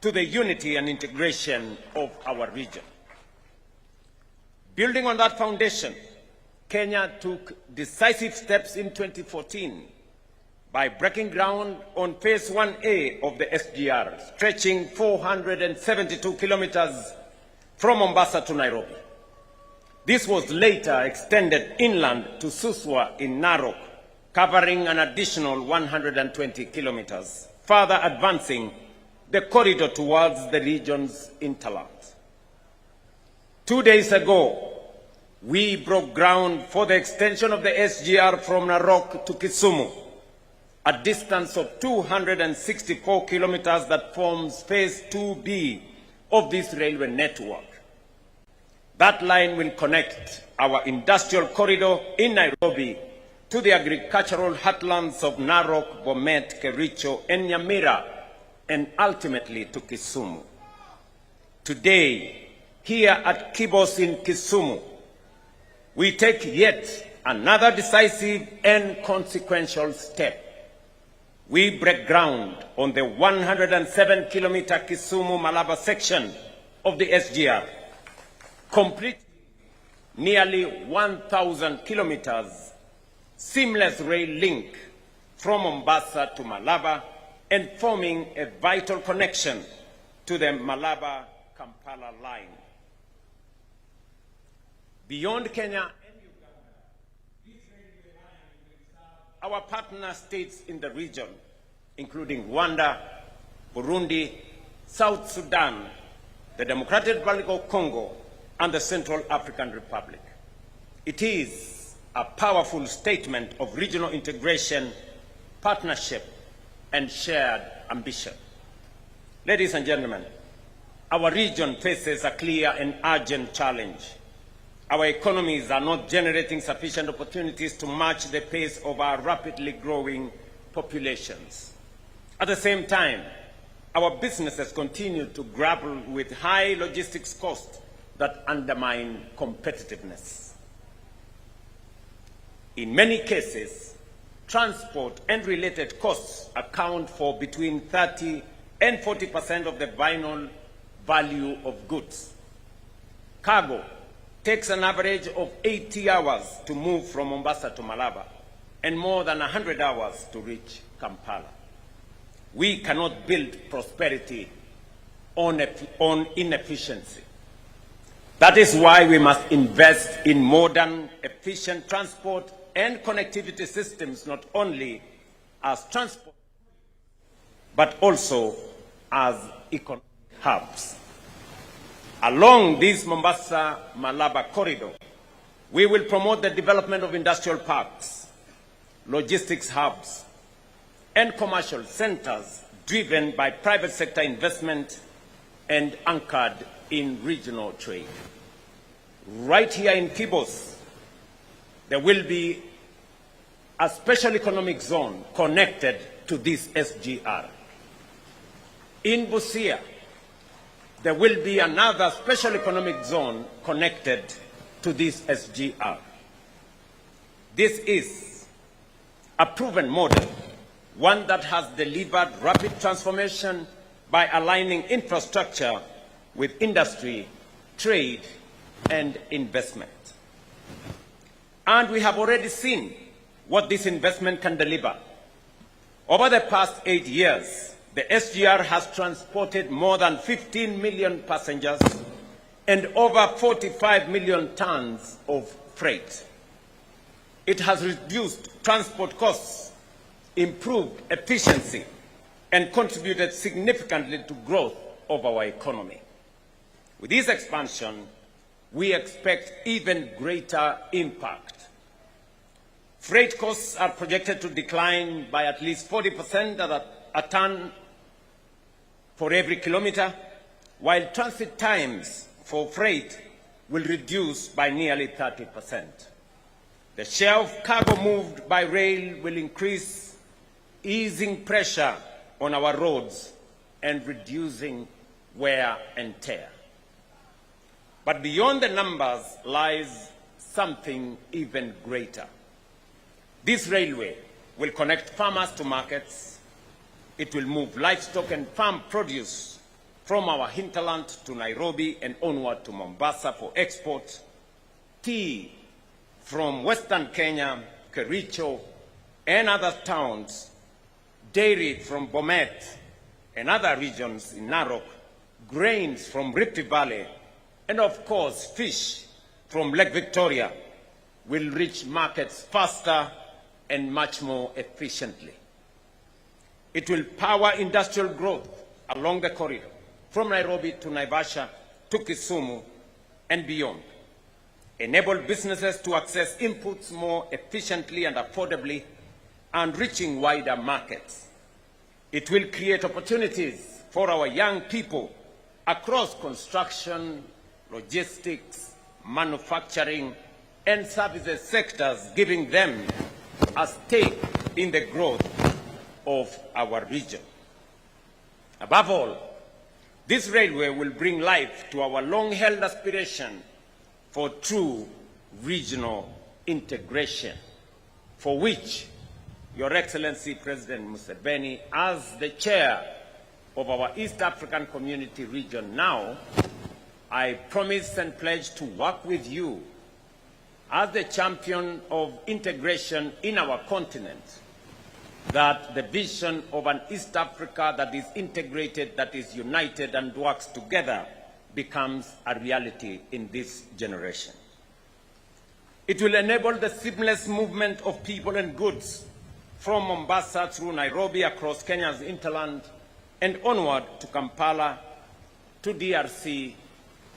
to the unity and integration of our region. Building on that foundation, Kenya took decisive steps in 2014 by breaking ground on Phase 1A of the SGR, stretching 472 kilometers from Mombasa to Nairobi. This was later extended inland to Suswa in Narok, covering an additional 120 kilometers, further advancing the corridor towards the region's hinterland. 2 days ago, we broke ground for the extension of the SGR from Narok to Kisumu, a distance of 264 kilometers that forms Phase 2B of this railway network. That line will connect our industrial corridor in Nairobi to the agricultural heartlands of Narok, Bomet, Kericho, and Nyamira, and ultimately to Kisumu. Today, here at Kibos in Kisumu, we take yet another decisive and consequential step. We break ground on the 107-kilometer Kisumu-Malaba section of the SGR, complete nearly 1,000 kilometers seamless rail link from Mombasa to Malaba and forming a vital connection to the Malaba-Kampala line. Beyond Kenya and Uganda, this railway line will serve our partner states in the region, including Rwanda, Burundi, South Sudan, the Democratic Republic of Congo, and the Central African Republic. It is a powerful statement of regional integration, partnership, and shared ambition. Ladies and gentlemen, our region faces a clear and urgent challenge. Our economies are not generating sufficient opportunities to match the pace of our rapidly growing populations. At the same time, our businesses continue to grapple with high logistics costs that undermine competitiveness. In many cases, transport and related costs account for between 30% and 40% of the final value of goods. Cargo takes an average of 80 hours to move from Mombasa to Malaba and more than 100 hours to reach Kampala. We cannot build prosperity on inefficiency. That is why we must invest in modern, efficient transport and connectivity systems, not only as transport, but also as economic hubs. Along this Mombasa-Malaba corridor, we will promote the development of industrial parks, logistics hubs, and commercial centers driven by private sector investment and anchored in regional trade. Right here in Kibos, there will be a special economic zone connected to this SGR. In Busia, there will be another special economic zone connected to this SGR. This is a proven model, one that has delivered rapid transformation by aligning infrastructure with industry, trade, and investment. And we have already seen what this investment can deliver. Over the past 8 years, the SGR has transported more than 15 million passengers and over 45 million tons of freight. It has reduced transport costs, improved efficiency, and contributed significantly to growth of our economy. With this expansion, we expect even greater impact. Freight costs are projected to decline by at least 40% a ton for every kilometer, while transit times for freight will reduce by nearly 30%. The share of cargo moved by rail will increase, easing pressure on our roads and reducing wear and tear. But beyond the numbers lies something even greater. This railway will connect farmers to markets. It will move livestock and farm produce from our hinterland to Nairobi and onward to Mombasa for export. Tea from Western Kenya, Kericho, and other towns dairy from Bomet and other regions in Narok, grains from Rift Valley, and of course fish from Lake Victoria will reach markets faster and much more efficiently. It will power industrial growth along the corridor from Nairobi to Naivasha to Kisumu and beyond. Enable businesses to access inputs more efficiently and affordably and reaching wider markets. It will create opportunities for our young people across construction, logistics, manufacturing, and services sectors, giving them a stake in the growth of our region. Above all, this railway will bring life to our long-held aspiration for true regional integration, for which Your Excellency President Museveni, as the chair of our East African Community region now, I promise and pledge to work with you as the champion of integration in our continent, that the vision of an East Africa that is integrated, that is united and works together becomes a reality in this generation. It will enable the seamless movement of people and goods from Mombasa through Nairobi across Kenya's hinterland and onward to Kampala, to DRC,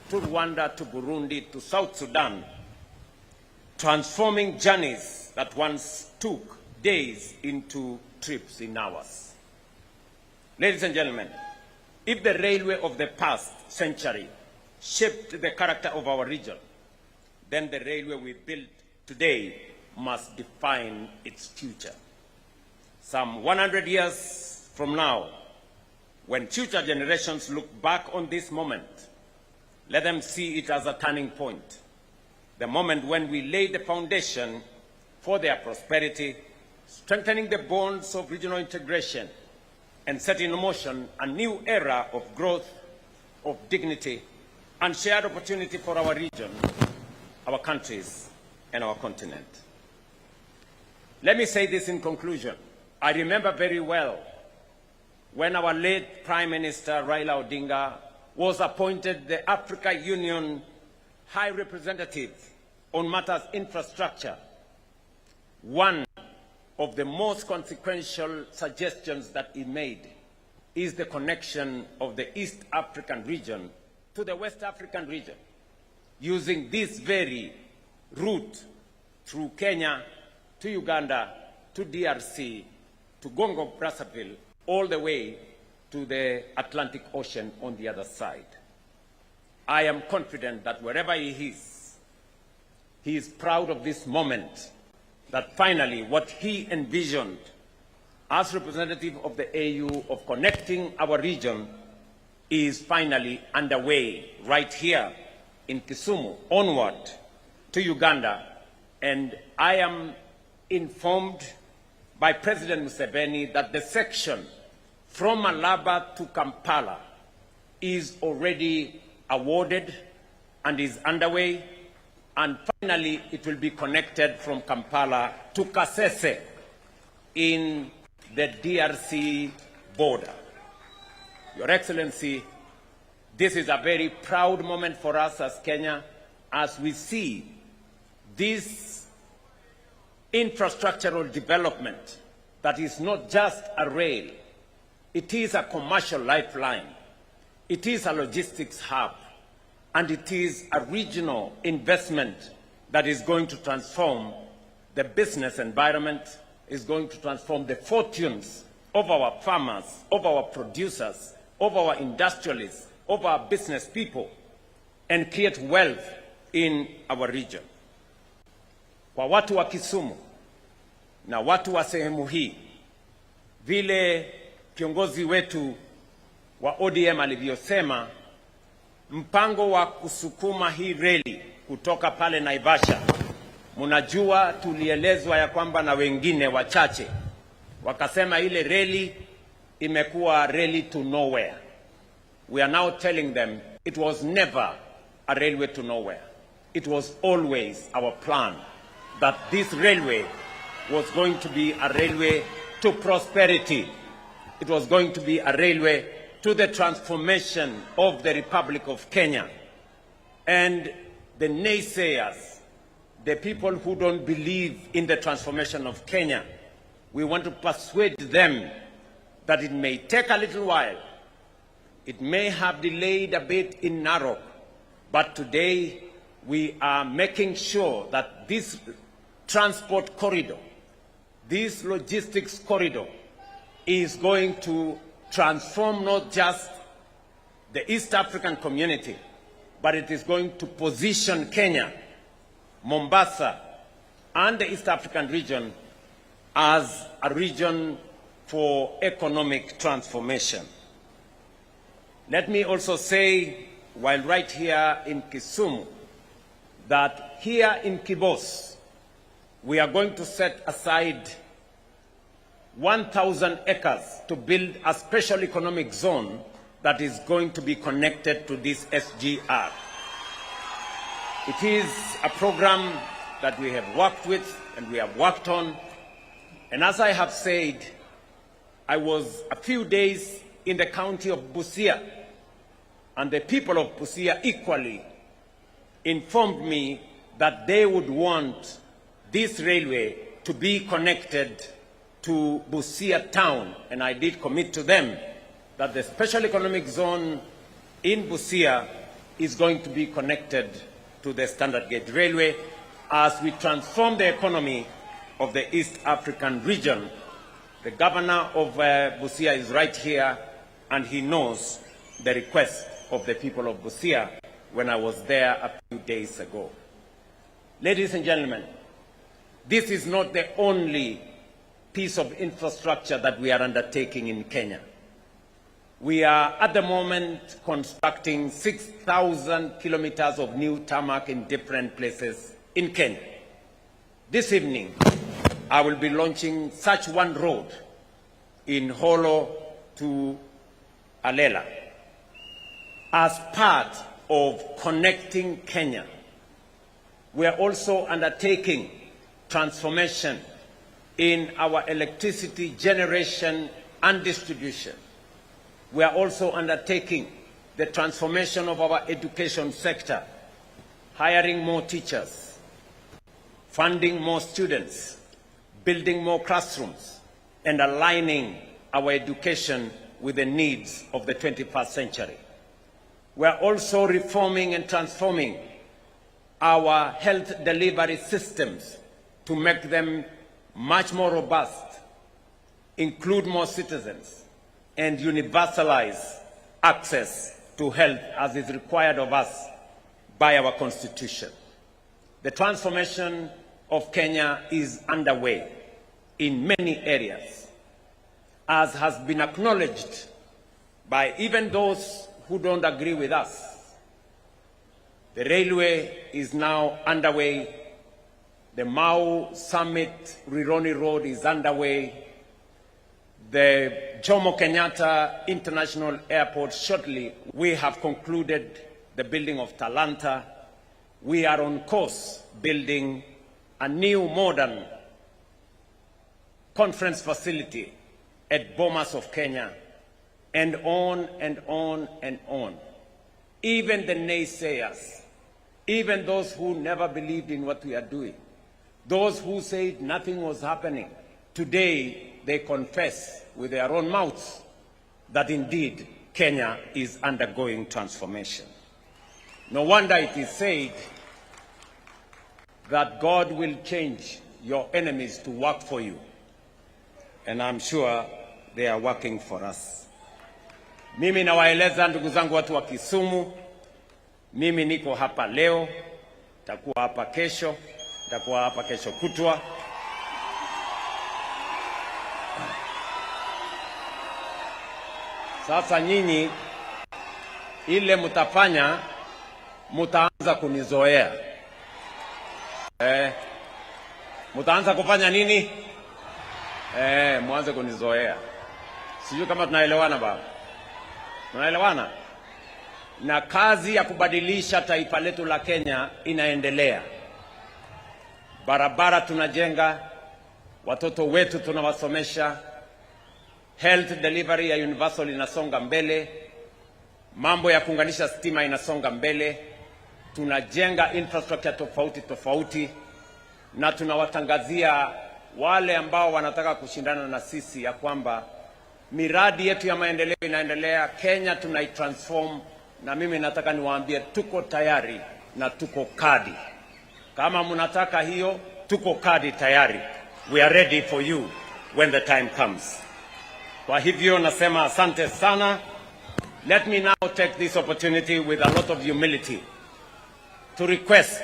to Rwanda, to Burundi, to South Sudan, transforming journeys that once took days into trips in hours. Ladies and gentlemen, if the railway of the past century shaped the character of our region, then the railway we build today must define its future. Some 100 years from now, when future generations look back on this moment, let them see it as a turning point, the moment when we laid the foundation for their prosperity, strengthening the bonds of regional integration, and setting in motion a new era of growth, of dignity, and shared opportunity for our region, our countries, and our continent. Let me say this in conclusion. I remember very well when our late Prime Minister Raila Odinga was appointed the Africa Union High Representative on matters infrastructure. One of the most consequential suggestions that he made is the connection of the East African region to the West African region, using this very route through Kenya to Uganda to DRC to Congo Brazzaville, all the way to the Atlantic Ocean on the other side. I am confident that wherever he is proud of this moment, that finally what he envisioned as representative of the AU of connecting our region is finally underway right here in Kisumu, onward to Uganda. And I am informed by President Museveni that the section from Malaba to Kampala is already awarded and is underway, and finally it will be connected from Kampala to Kasese in the DRC border. Your Excellency, this is a very proud moment for us as Kenya, as we see this infrastructural development that is not just a rail, it is a commercial lifeline, it is a logistics hub, and it is a regional investment that is going to transform the business environment, is going to transform the fortunes of our farmers, of our producers, of our industrialists, of our business people, and create wealth in our region. Kwa watu wa Kisumu na watu wa sehemu hii, vile kiongozi wetu wa ODM alivyosema, mpango wa kusukuma hii reli kutoka pale Naivasha, mnajua tulielezwa ya kwamba na wengine wachache wakasema ile reli imekuwa reli to nowhere. We are now telling them it was never a railway to nowhere. It was always our plan that this railway was going to be a railway to prosperity, it was going to be a railway to the transformation of the Republic of Kenya. And the naysayers, the people who don't believe in the transformation of Kenya, we want to persuade them that it may take a little while. It may have delayed a bit in Narok, but today we are making sure that this transport corridor, this logistics corridor, is going to transform not just the East African community, but it is going to position Kenya, Mombasa, and the East African region as a region for economic transformation. Let me also say, while right here in Kisumu, that here in Kibos, we are going to set aside 1,000 acres to build a special economic zone that is going to be connected to this SGR. It is a program that we have worked with and we have worked on. And as I have said, I was a few days in the county of Busia, and the people of Busia equally informed me that they would want this railway to be connected to Busia town, and I did commit to them that the special economic zone in Busia is going to be connected to the Standard Gauge Railway as we transform the economy of the East African region. The governor of Busia is right here, and he knows the request of the people of Busia when I was there a few days ago. Ladies and gentlemen, this is not the only piece of infrastructure that we are undertaking in Kenya. We are at the moment constructing 6,000 kilometers of new tarmac in different places in Kenya. This evening, I will be launching such one road in Holo to Alela as part of connecting Kenya. We are also undertaking transformation in our electricity generation and distribution. We are also undertaking the transformation of our education sector, hiring more teachers, funding more students, building more classrooms, and aligning our education with the needs of the 21st century. We are also reforming and transforming our health delivery systems to make them much more robust, include more citizens, and universalize access to health as is required of us by our Constitution. The transformation of Kenya is underway in many areas, as has been acknowledged by even those who don't agree with us. The railway is now underway. The Mau Summit Rironi Road is underway. The Jomo Kenyatta International Airport shortly. We have concluded the building of Talanta. We are on course building a new modern conference facility at Bomas of Kenya, and on and on and on. Even the naysayers, even those who never believed in what we are doing, those who said nothing was happening, today they confess with their own mouths that indeed Kenya is undergoing transformation. No wonder it is said that God will change your enemies to work for you. And I'm sure they are working for us. Mimi nawaeleza ndugu zangu watu wa Kisumu, mimi niko hapa leo, nitakuwa hapa kesho, nitakuwa hapa kesho kutwa. Sasa nyinyi ile mtafanya, mtaanza kunizoea. Mtaanza kufanya nini? Mwanze kunizoea. Sijui kama tunaelewana baba. Tunaelewana? Na kazi ya kubadilisha taifa letu la Kenya inaendelea. Barabara tunajenga, watoto wetu tunawasomesha, health delivery ya universal inasonga mbele, mambo ya kuunganisha stima inasonga mbele, tunajenga infrastructure tofauti tofauti, na tunawatangazia wale ambao wanataka kushindana na sisi ya kwamba miradi yetu ya maendeleo inaendelea. Kenya tunaitransform, na mimi nataka niwaambie tuko tayari na tuko kadi. Kama mnataka hiyo, tuko kadi tayari. We are ready for you when the time comes. Kwa hivyo nasema asante sana. Let me now take this opportunity with a lot of humility to request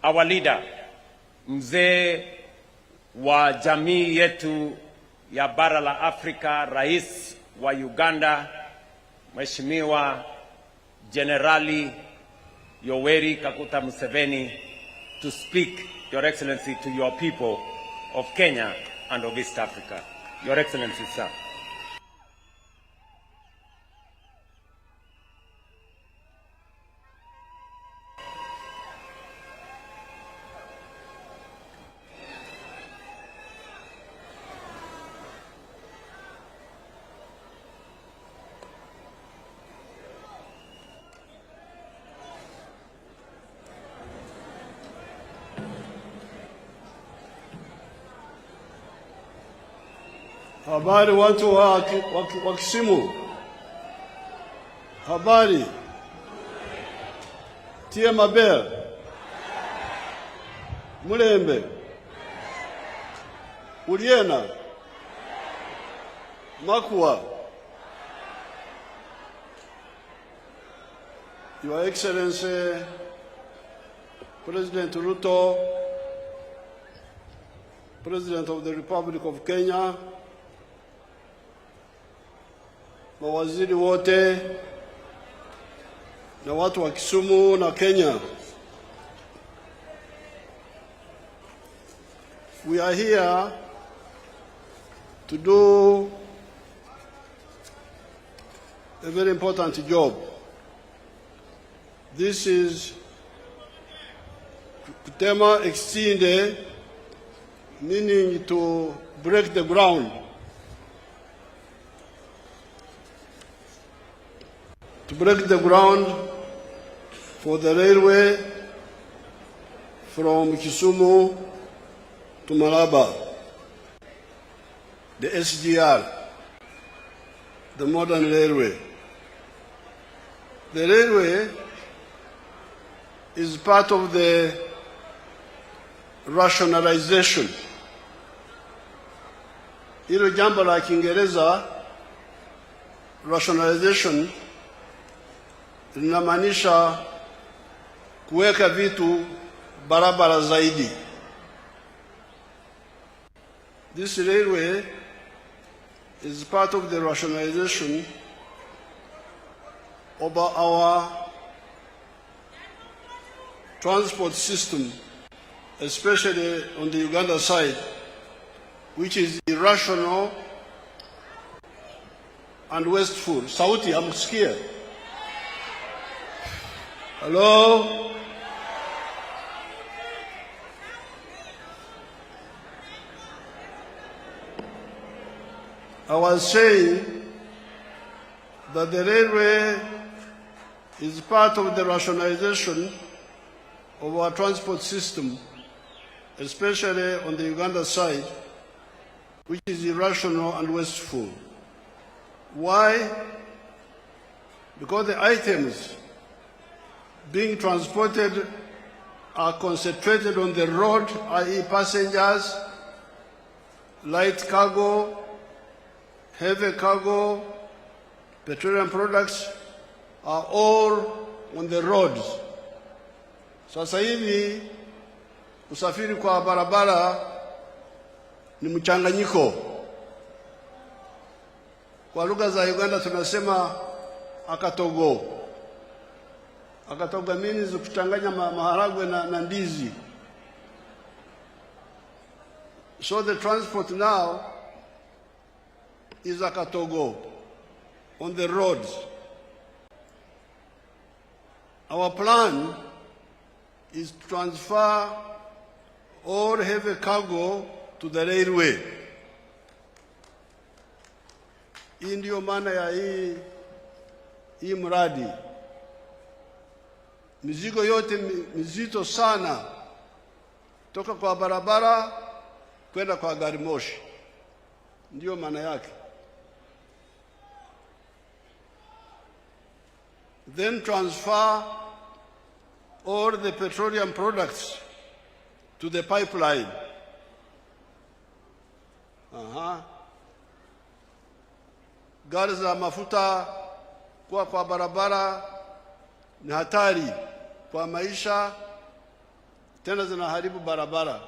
our leader, mzee wa jamii yetu ya bara la Afrika, rais wa Uganda, Mheshimiwa Generali Yoweri Kaguta Museveni, to speak, Your Excellency, to your people of Kenya and of East Africa. Your Excellency, sir. Habari watu wa Kisumu. Habari. Tie Mabel. Mulembe. Uliena. Makua. Your Excellency President Ruto, President of the Republic of Kenya, mawaziri wote na watu wa Kisumu na Kenya. We are here to do a very important job. This is kutema extinde, meaning to break the ground. To break the ground for the railway from Kisumu to Malaba, the SGR, the modern railway. The railway is part of the rationalization. Hilo jambo la Kiingereza rationalization linamaanisha kuweka vitu barabara zaidi. This railway is part of the rationalization of our transport system, especially on the Uganda side, which is irrational and wasteful. Sauti, I'm scared. Hello? I was saying that the railway is part of the rationalization of our transport system, especially on the Uganda side, which is irrational and wasteful. Why? Because the items being transported are concentrated on the road, i.e. passengers, light cargo, heavy cargo, petroleum products are all on the roads. Sasa hivi usafiri kwa barabara ni mchanganyiko. Kwa lugha za Uganda tunasema akatogo. Akatoga means kuchanganya maharagwe na ndizi. So the transport now is akatogo on the roads. Our plan is to transfer all heavy cargo to the railway. Hii ndio maana ya hii mradi. Mizigo yote mizito sana toka kwa barabara kwenda kwa gari moshi. Ndio maana yake. Then transfer all the petroleum products to the pipeline. Gari za mafuta kwa barabara ni hatari kwa maisha, tena zinaharibu barabara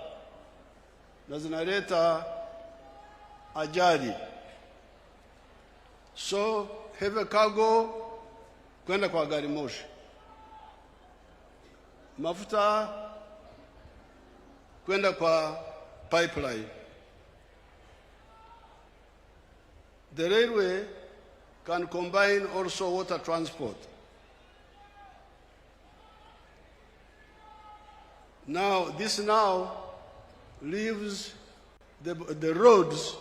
na zinaleta ajali. So heavy cargo kwenda kwa gari moshi, mafuta kwenda kwa pipeline. The railway can combine also water transport. Now, this now leaves the roads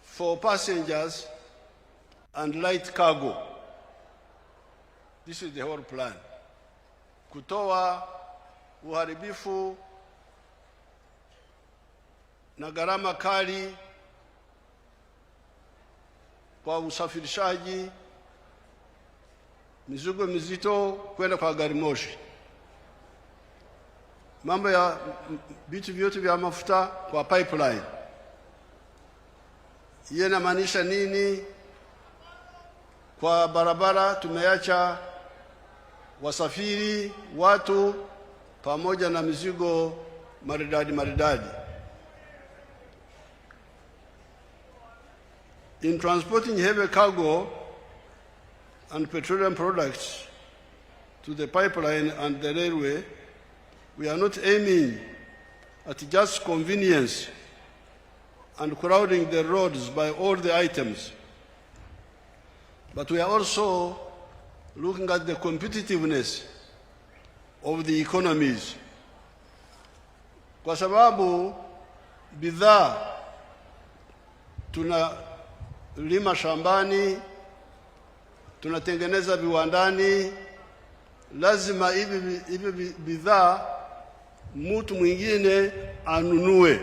for passengers and light cargo. This is the whole plan. Kutoa uharibifu na gharama kali kwa usafirishaji mizigo mizito kwenda kwa gari moshi. Mambo ya vitu vyote vya mafuta kwa pipeline. Hii inamaanisha nini? Kwa barabara tumeacha wasafiri, watu pamoja na mizigo maridadi. In transporting heavy cargo and petroleum products to the pipeline and the railway, we are not aiming at just convenience and crowding the roads by all the items, but we are also looking at the competitiveness of the economies. Kwa sababu bidhaa tunalima shambani, tunatengeneza viwandani, lazima hivi bidhaa mtu mwingine anunue.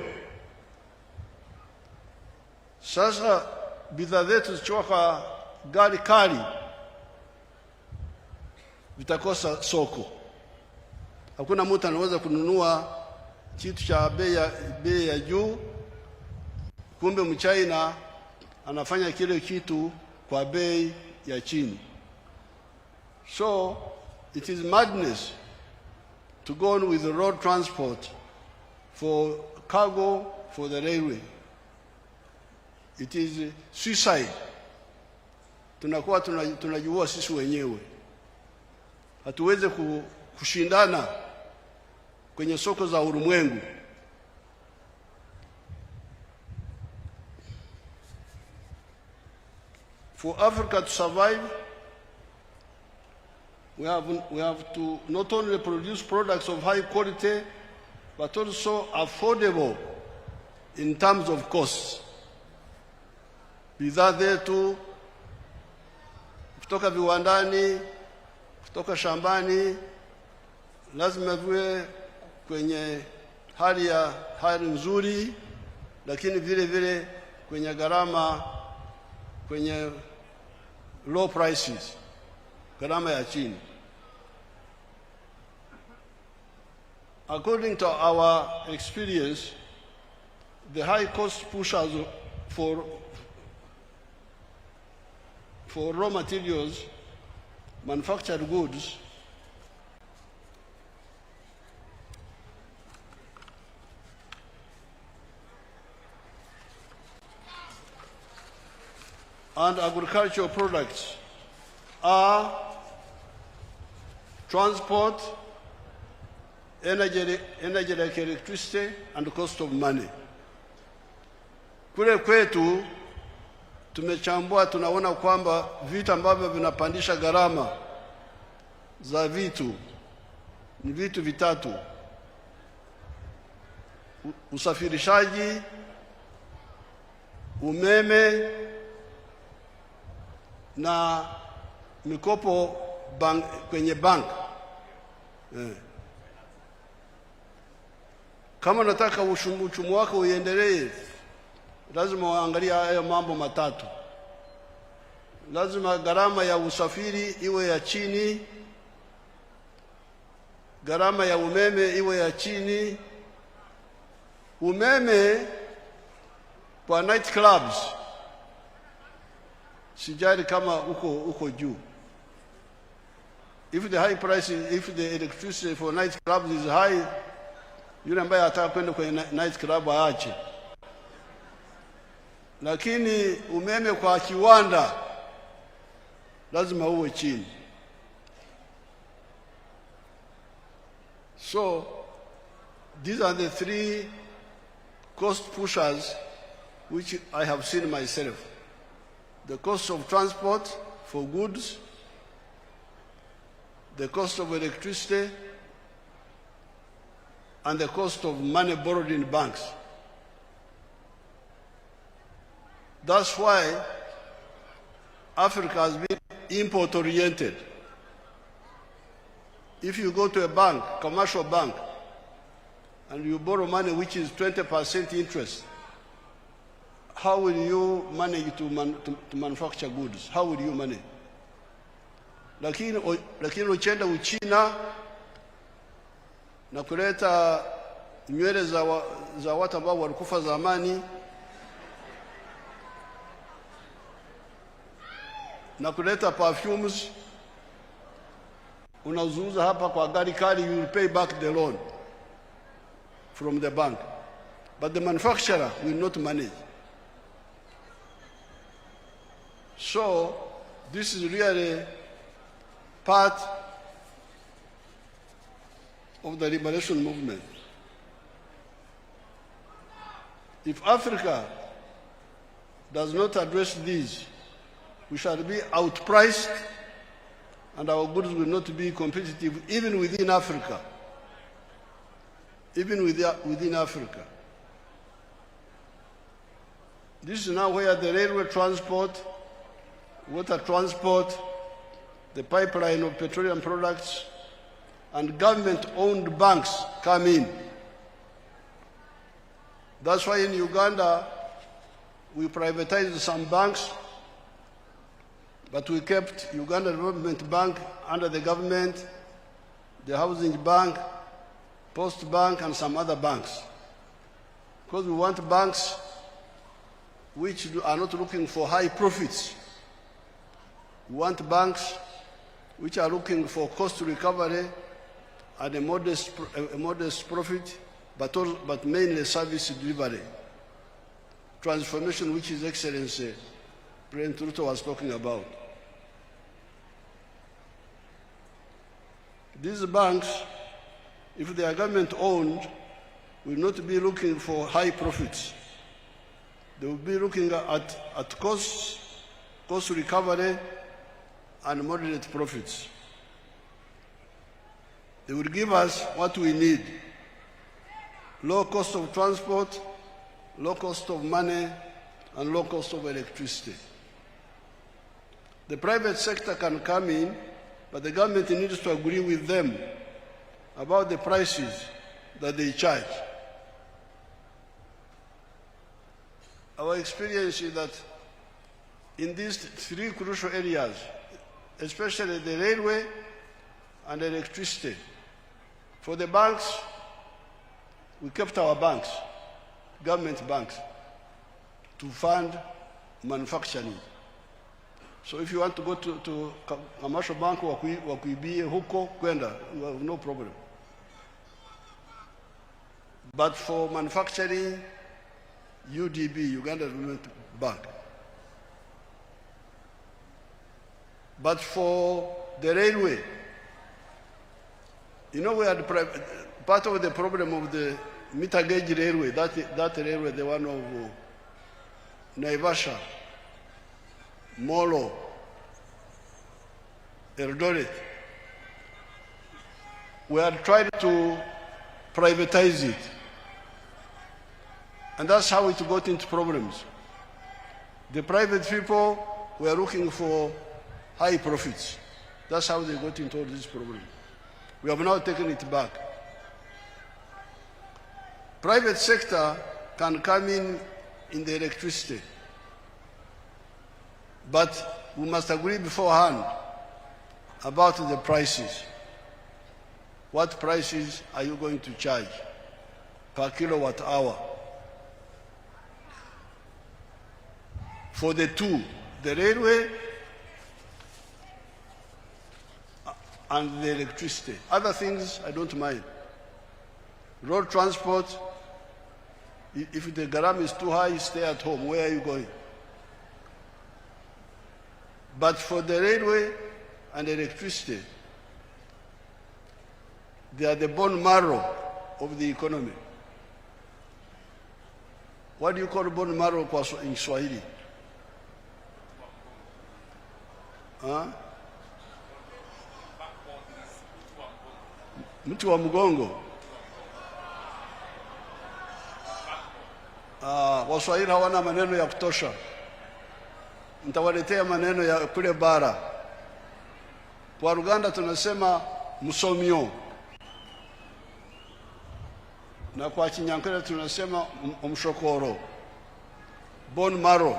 Sasa bidhaa zetu zikiwa gari kali vitakosa soko. Hakuna mtu anaweza kununua kitu cha bei ya juu, kumbe mchina anafanya kile kitu kwa bei ya chini. So it is madness to go on with the road transport for cargo for the railway. It is suicide. Tunakuwa tunajua sisi wenyewe. Hatuweze kushindana kwenye soko za ulimwengu. For Africa to survive, we have to not only produce products of high quality, but also affordable in terms of costs. Bidhaa zetu kutoka viwandani, kutoka shambani, lazima viwe kwenye hali nzuri, lakini vile kwenye gharama, kwenye low prices, gharama ya chini. According to our experience, the high cost pushers for raw materials, manufactured goods, and agricultural products are transport, energy like electricity, and cost of money. Kule kwetu tumechambua, tunaona kwamba vitu ambavyo vinapandisha gharama za vitu ni vitu vitatu: usafirishaji, umeme na mikopo kwenye bank. Kama nataka uchumi wako uendelee, lazima uangalie haya mambo matatu. Lazima gharama ya usafiri iwe ya chini, gharama ya umeme iwe ya chini. Umeme kwa night clubs sijali kama uko juu. If the electricity for night clubs is high, yule ambaye ataka kwenda kwenye night club aache. Lakini umeme kwa kiwanda lazima uwe chini. So these are the three cost pushers which I have seen myself. The cost of transport for goods, the cost of electricity, and the cost of money borrowed in banks. That's why Africa has been import-oriented. If you go to a bank, commercial bank, and you borrow money which is 20% interest, how will you manage to manufacture goods? How will you manage? Lakini uchenda Uchina na kuleta nywele za watu ambao walikufa zamani, na kuleta perfumes, unauzuza hapa kwa gari kali, you will pay back the loan from the bank. But the manufacturer will not manage. So this is really part of the liberation movement. If Africa does not address these, we shall be outpriced and our goods will not be competitive even within Africa. Even within Africa. This is now where the railway transport, water transport, the pipeline of petroleum products, and government-owned banks come in. That's why in Uganda, we privatized some banks, but we kept Uganda Development Bank under the government, the Housing Bank, Post Bank, and some other banks. Because we want banks which are not looking for high profits. We want banks which are looking for cost recovery and a modest profit, but mainly service delivery. Transformation, which His Excellency President Ruto was talking about. These banks, if they are government-owned, will not be looking for high profits. They will be looking at cost recovery, and moderate profits. They will give us what we need: low cost of transport, low cost of money, and low cost of electricity. The private sector can come in, but the government needs to agree with them about the prices that they charge. Our experience is that in these three crucial areas, especially the railway and electricity, for the banks, we kept our banks, government banks, to fund manufacturing. So if you want to go to commercial bank, wakuibie huko kwenda, you have no problem. But for manufacturing, UDB, Uganda Development Bank. But for the railway, you know, we had part of the problem of the meter gauge railway, that railway, the one of Naivasha, Molo, Eldoret. We had tried to privatize it. And that's how it got into problems. The private people were looking for high profits. That's how they got into all this problem. We have now taken it back. Private sector can come in the electricity, but we must agree beforehand about the prices. What prices are you going to charge per kilowatt hour? For the two, the railway and the electricity. Other things, I don't mind. Road transport, if the garam is too high, stay at home. Where are you going? But for the railway and electricity, they are the bone marrow of the economy. What do you call bone marrow in Swahili? Huh? Mtu wa mgongo. Waswahili hawana maneno ya kutosha. Nitawaletea maneno ya kule bara. Kwa Uganda tunasema musomyo. Na kwa Kinyankole tunasema umshokoro. Bone marrow.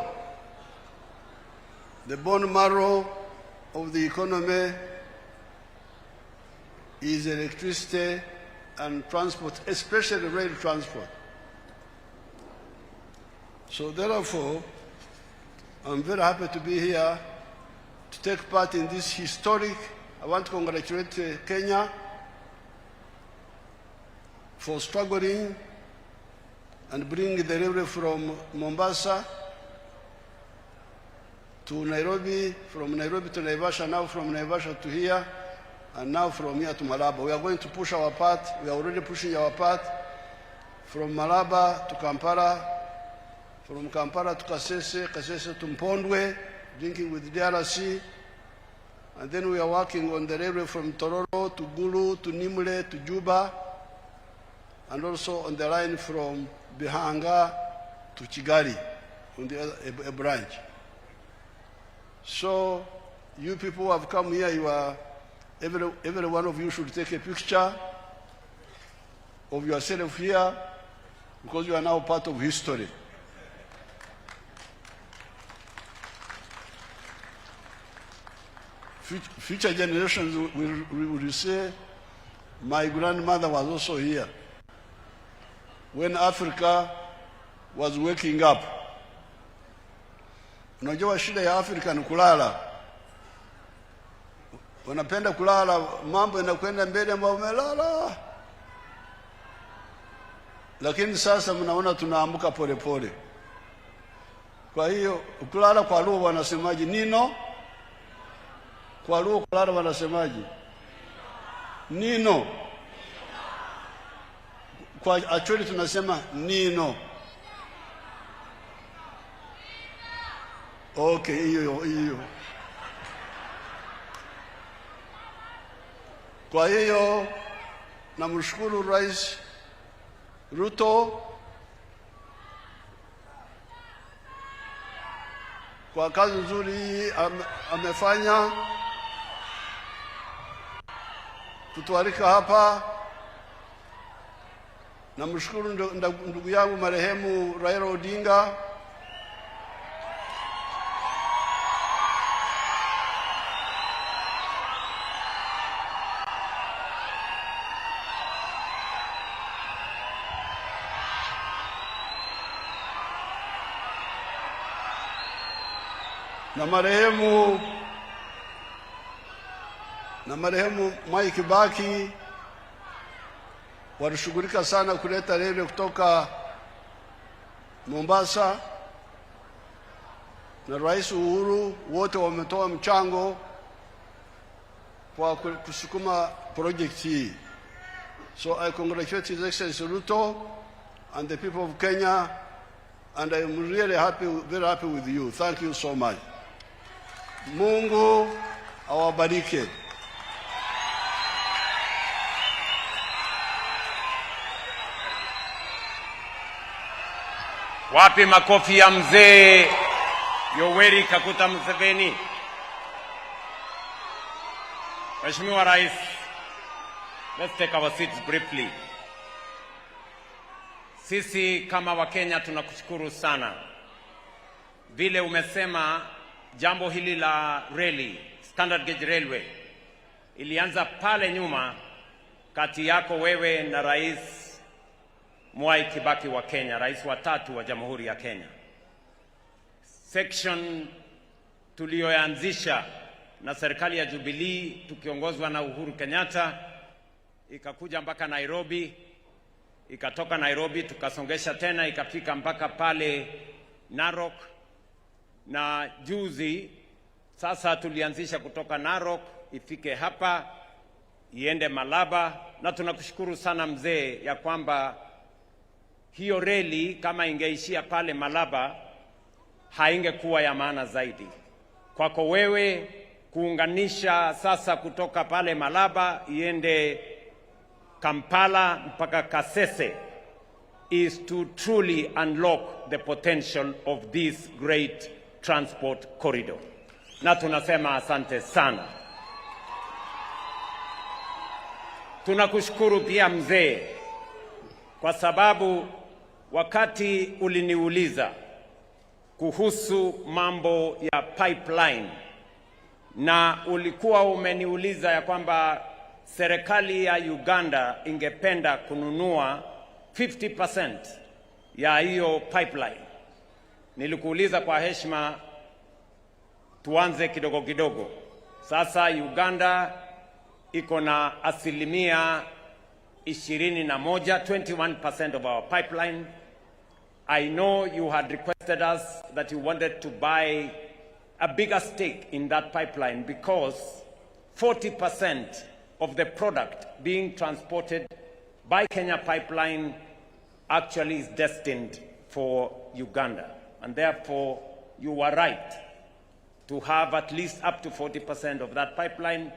The bone marrow of the economy is electricity and transport, especially rail transport. So therefore, I'm very happy to be here to take part in this historic. I want to congratulate Kenya for struggling and bringing the railway from Mombasa to Nairobi, from Nairobi to Naivasha, now from Naivasha to here, and now from here to Malaba. We are going to push our part. We are already pushing our part from Malaba to Kampala, from Kampala to Kasese, Kasese to Mpondwe, linking with DRC. And then we are working on the railway from Tororo to Gulu to Nimule to Juba, and also on the line from Bihanga to Kigali, on the other, a branch. So you people who have come here, you are, every one of you should take a picture of yourself here, because you are now part of history. Future generations will say, my grandmother was also here when Africa was waking up. Unajua shida ya Afrika ni kulala. Wanapenda kulala, mambo yanakwenda mbele ambao umelala. Lakini sasa mnaona tunaamka pole pole. Kwa hiyo kulala kwa lugha wanasemaje? Nino. Kwa lugha kulala wanasemaje? Nino. Kwa actually tunasema nino. Okay, hiyo. Kwa hiyo namshukuru Rais Ruto kwa kazi nzuri amefanya kutualika hapa. Namshukuru ndugu yangu marehemu Raila Odinga na marehemu Mwai Kibaki walishughulika sana kuleta reli kutoka Mombasa, na Rais Uhuru, wote wametoa mchango kwa kusukuma project hii. So I congratulate His Excellency Ruto and the people of Kenya, and I am really happy, very happy with you. Thank you so much. Mungu awabariki. Wapi makofi ya mzee Yoweri Kaguta Museveni. Mheshimiwa Rais, let's take our seats briefly. Sisi kama Wakenya tunakushukuru sana. Vile umesema jambo hili la reli, standard gauge railway, ilianza pale nyuma kati yako wewe na Rais Mwai Kibaki wa Kenya, rais wa 3 wa Jamhuri ya Kenya. Section tulioanzisha na serikali ya Jubilee tukiongozwa na Uhuru Kenyatta ikakuja mpaka Nairobi, ikatoka Nairobi tukasongesha tena ikafika mpaka pale Narok, na juzi sasa tulianzisha kutoka Narok ifike hapa iende Malaba, na tunakushukuru sana mzee ya kwamba hiyo reli kama ingeishia pale Malaba haingekuwa ya maana zaidi. Kwako wewe kuunganisha sasa kutoka pale Malaba iende Kampala mpaka Kasese is to truly unlock the potential of this great transport corridor. Na tunasema asante sana. Tunakushukuru pia mzee kwa sababu wakati uliniuliza kuhusu mambo ya pipeline na ulikuwa umeniuliza ya kwamba serikali ya Uganda ingependa kununua 50% ya hiyo pipeline, nilikuuliza kwa heshima tuanze kidogo kidogo. Sasa Uganda iko na 21%, 21% of our pipeline. I know you had requested us that you wanted to buy a bigger stake in that pipeline because 40% of the product being transported by Kenya Pipeline actually is destined for Uganda. And therefore, you were right to have at least up to 40% of that pipeline.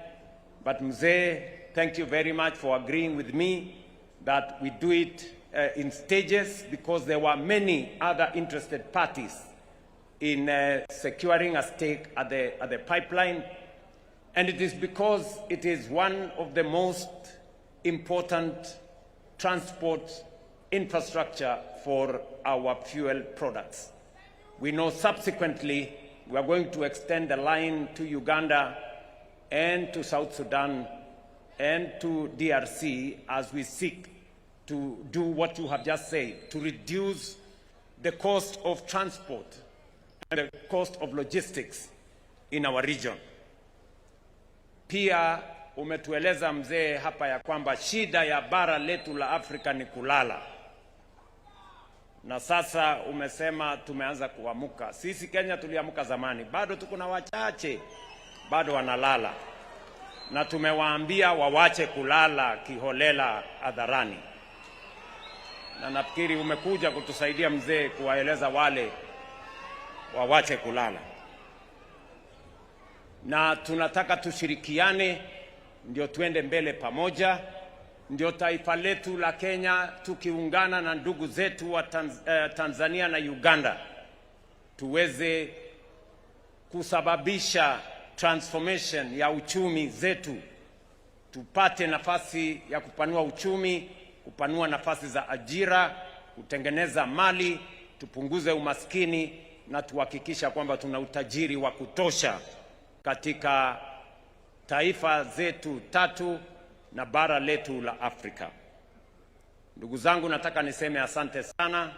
But Mzee, thank you very much for agreeing with me that we do it in stages, because there were many other interested parties in securing a stake at the pipeline. And it is because it is one of the most important transport infrastructure for our fuel products. We know subsequently we are going to extend the line to Uganda and to South Sudan and to DRC as we seek to do what you have just said, to reduce the cost of transport and the cost of logistics in our region. Pia umetueleza mzee hapa ya kwamba shida ya bara letu la Afrika ni kulala. Na sasa umesema tumeanza kuamuka. Sisi Kenya tuliamuka zamani, bado tuko na wachache bado wanalala. Na tumewaambia wawache kulala kiholela hadharani. Na nafikiri umekuja kutusaidia mzee kuwaeleza wale wawache kulala. Na tunataka tushirikiane ndio tuende mbele pamoja, ndio taifa letu la Kenya tukiungana na ndugu zetu wa Tanzania na Uganda tuweze kusababisha transformation ya uchumi zetu, tupate nafasi ya kupanua uchumi, kupanua nafasi za ajira, kutengeneza mali, tupunguze umaskini na tuhakikisha kwamba tuna utajiri wa kutosha katika taifa zetu 3 na bara letu la Afrika. Ndugu zangu, nataka niseme asante sana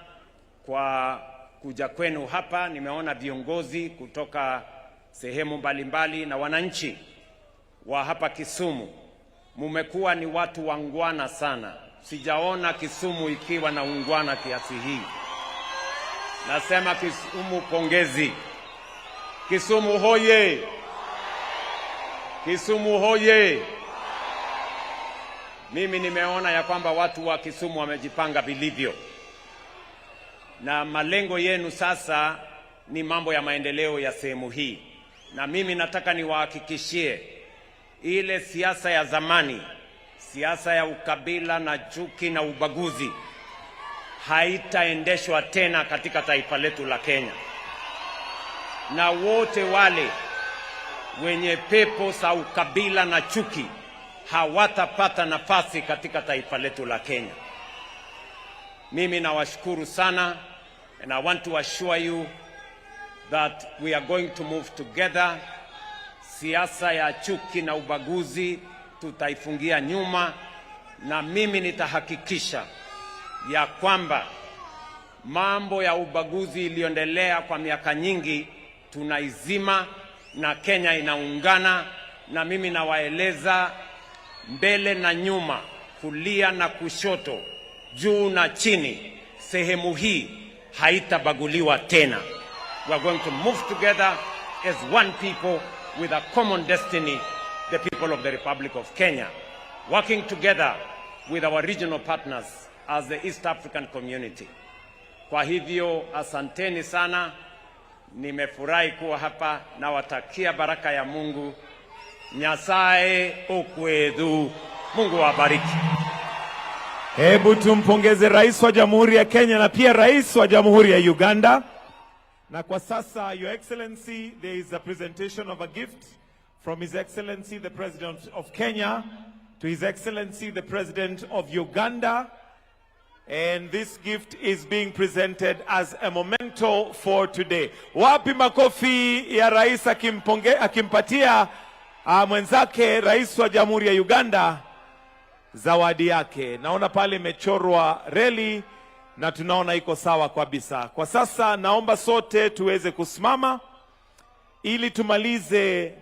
kwa kuja kwenu hapa. Nimeona viongozi kutoka sehemu mbalimbali na wananchi wa hapa Kisumu. Mumekuwa ni watu wangwana sana. Sijaona Kisumu ikiwa na ungwana kiasi hii. Nasema Kisumu pongezi. Kisumu hoye! Kisumu hoye! Mimi nimeona ya kwamba watu wa Kisumu wamejipanga vilivyo. Na malengo yenu sasa ni mambo ya maendeleo ya sehemu hii. Na mimi nataka niwahakikishie ile siasa ya zamani, siasa ya ukabila na chuki na ubaguzi haitaendeshwa tena katika taifa letu la Kenya. na wote wale wenye pepo za ukabila na chuki hawatapata nafasi katika taifa letu la Kenya. Mimi nawashukuru sana, and I want to assure you that we are going to move together. Siasa ya chuki na ubaguzi tutaifungia nyuma, na mimi nitahakikisha ya kwamba mambo ya ubaguzi iliyoendelea kwa miaka nyingi tunaizima na Kenya inaungana. Na mimi nawaeleza mbele na nyuma, kulia na kushoto, juu na chini, sehemu hii haitabaguliwa tena. We are going to move together as one people with a common destiny, the people of the Republic of Kenya, working together with our regional partners as the East African community. Kwa hivyo asanteni sana, nimefurahi kuwa hapa, na watakia baraka ya Mungu. Nyasaye okwedhu. Mungu wabariki. Hebu tumpongeze Rais wa Jamhuri ya Kenya na pia Rais wa Jamhuri ya Uganda. Na kwa sasa, Your Excellency, there is a presentation of a gift from His Excellency the President of Kenya to His Excellency the President of Uganda. And this gift is being presented as a memento for today. Wapi makofi ya rais akimpatia mwenzake Rais wa Jamhuri ya Uganda zawadi yake. Naona pale imechorwa reli na tunaona iko sawa kabisa. Kwa sasa naomba sote tuweze kusimama ili tumalize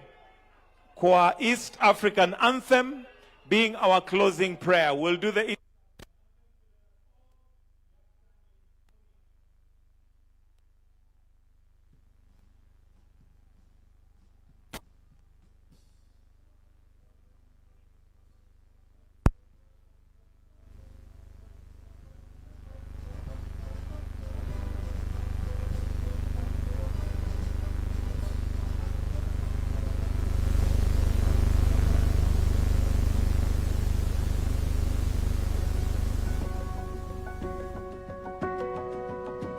kwa East African Anthem being our closing prayer. We'll do the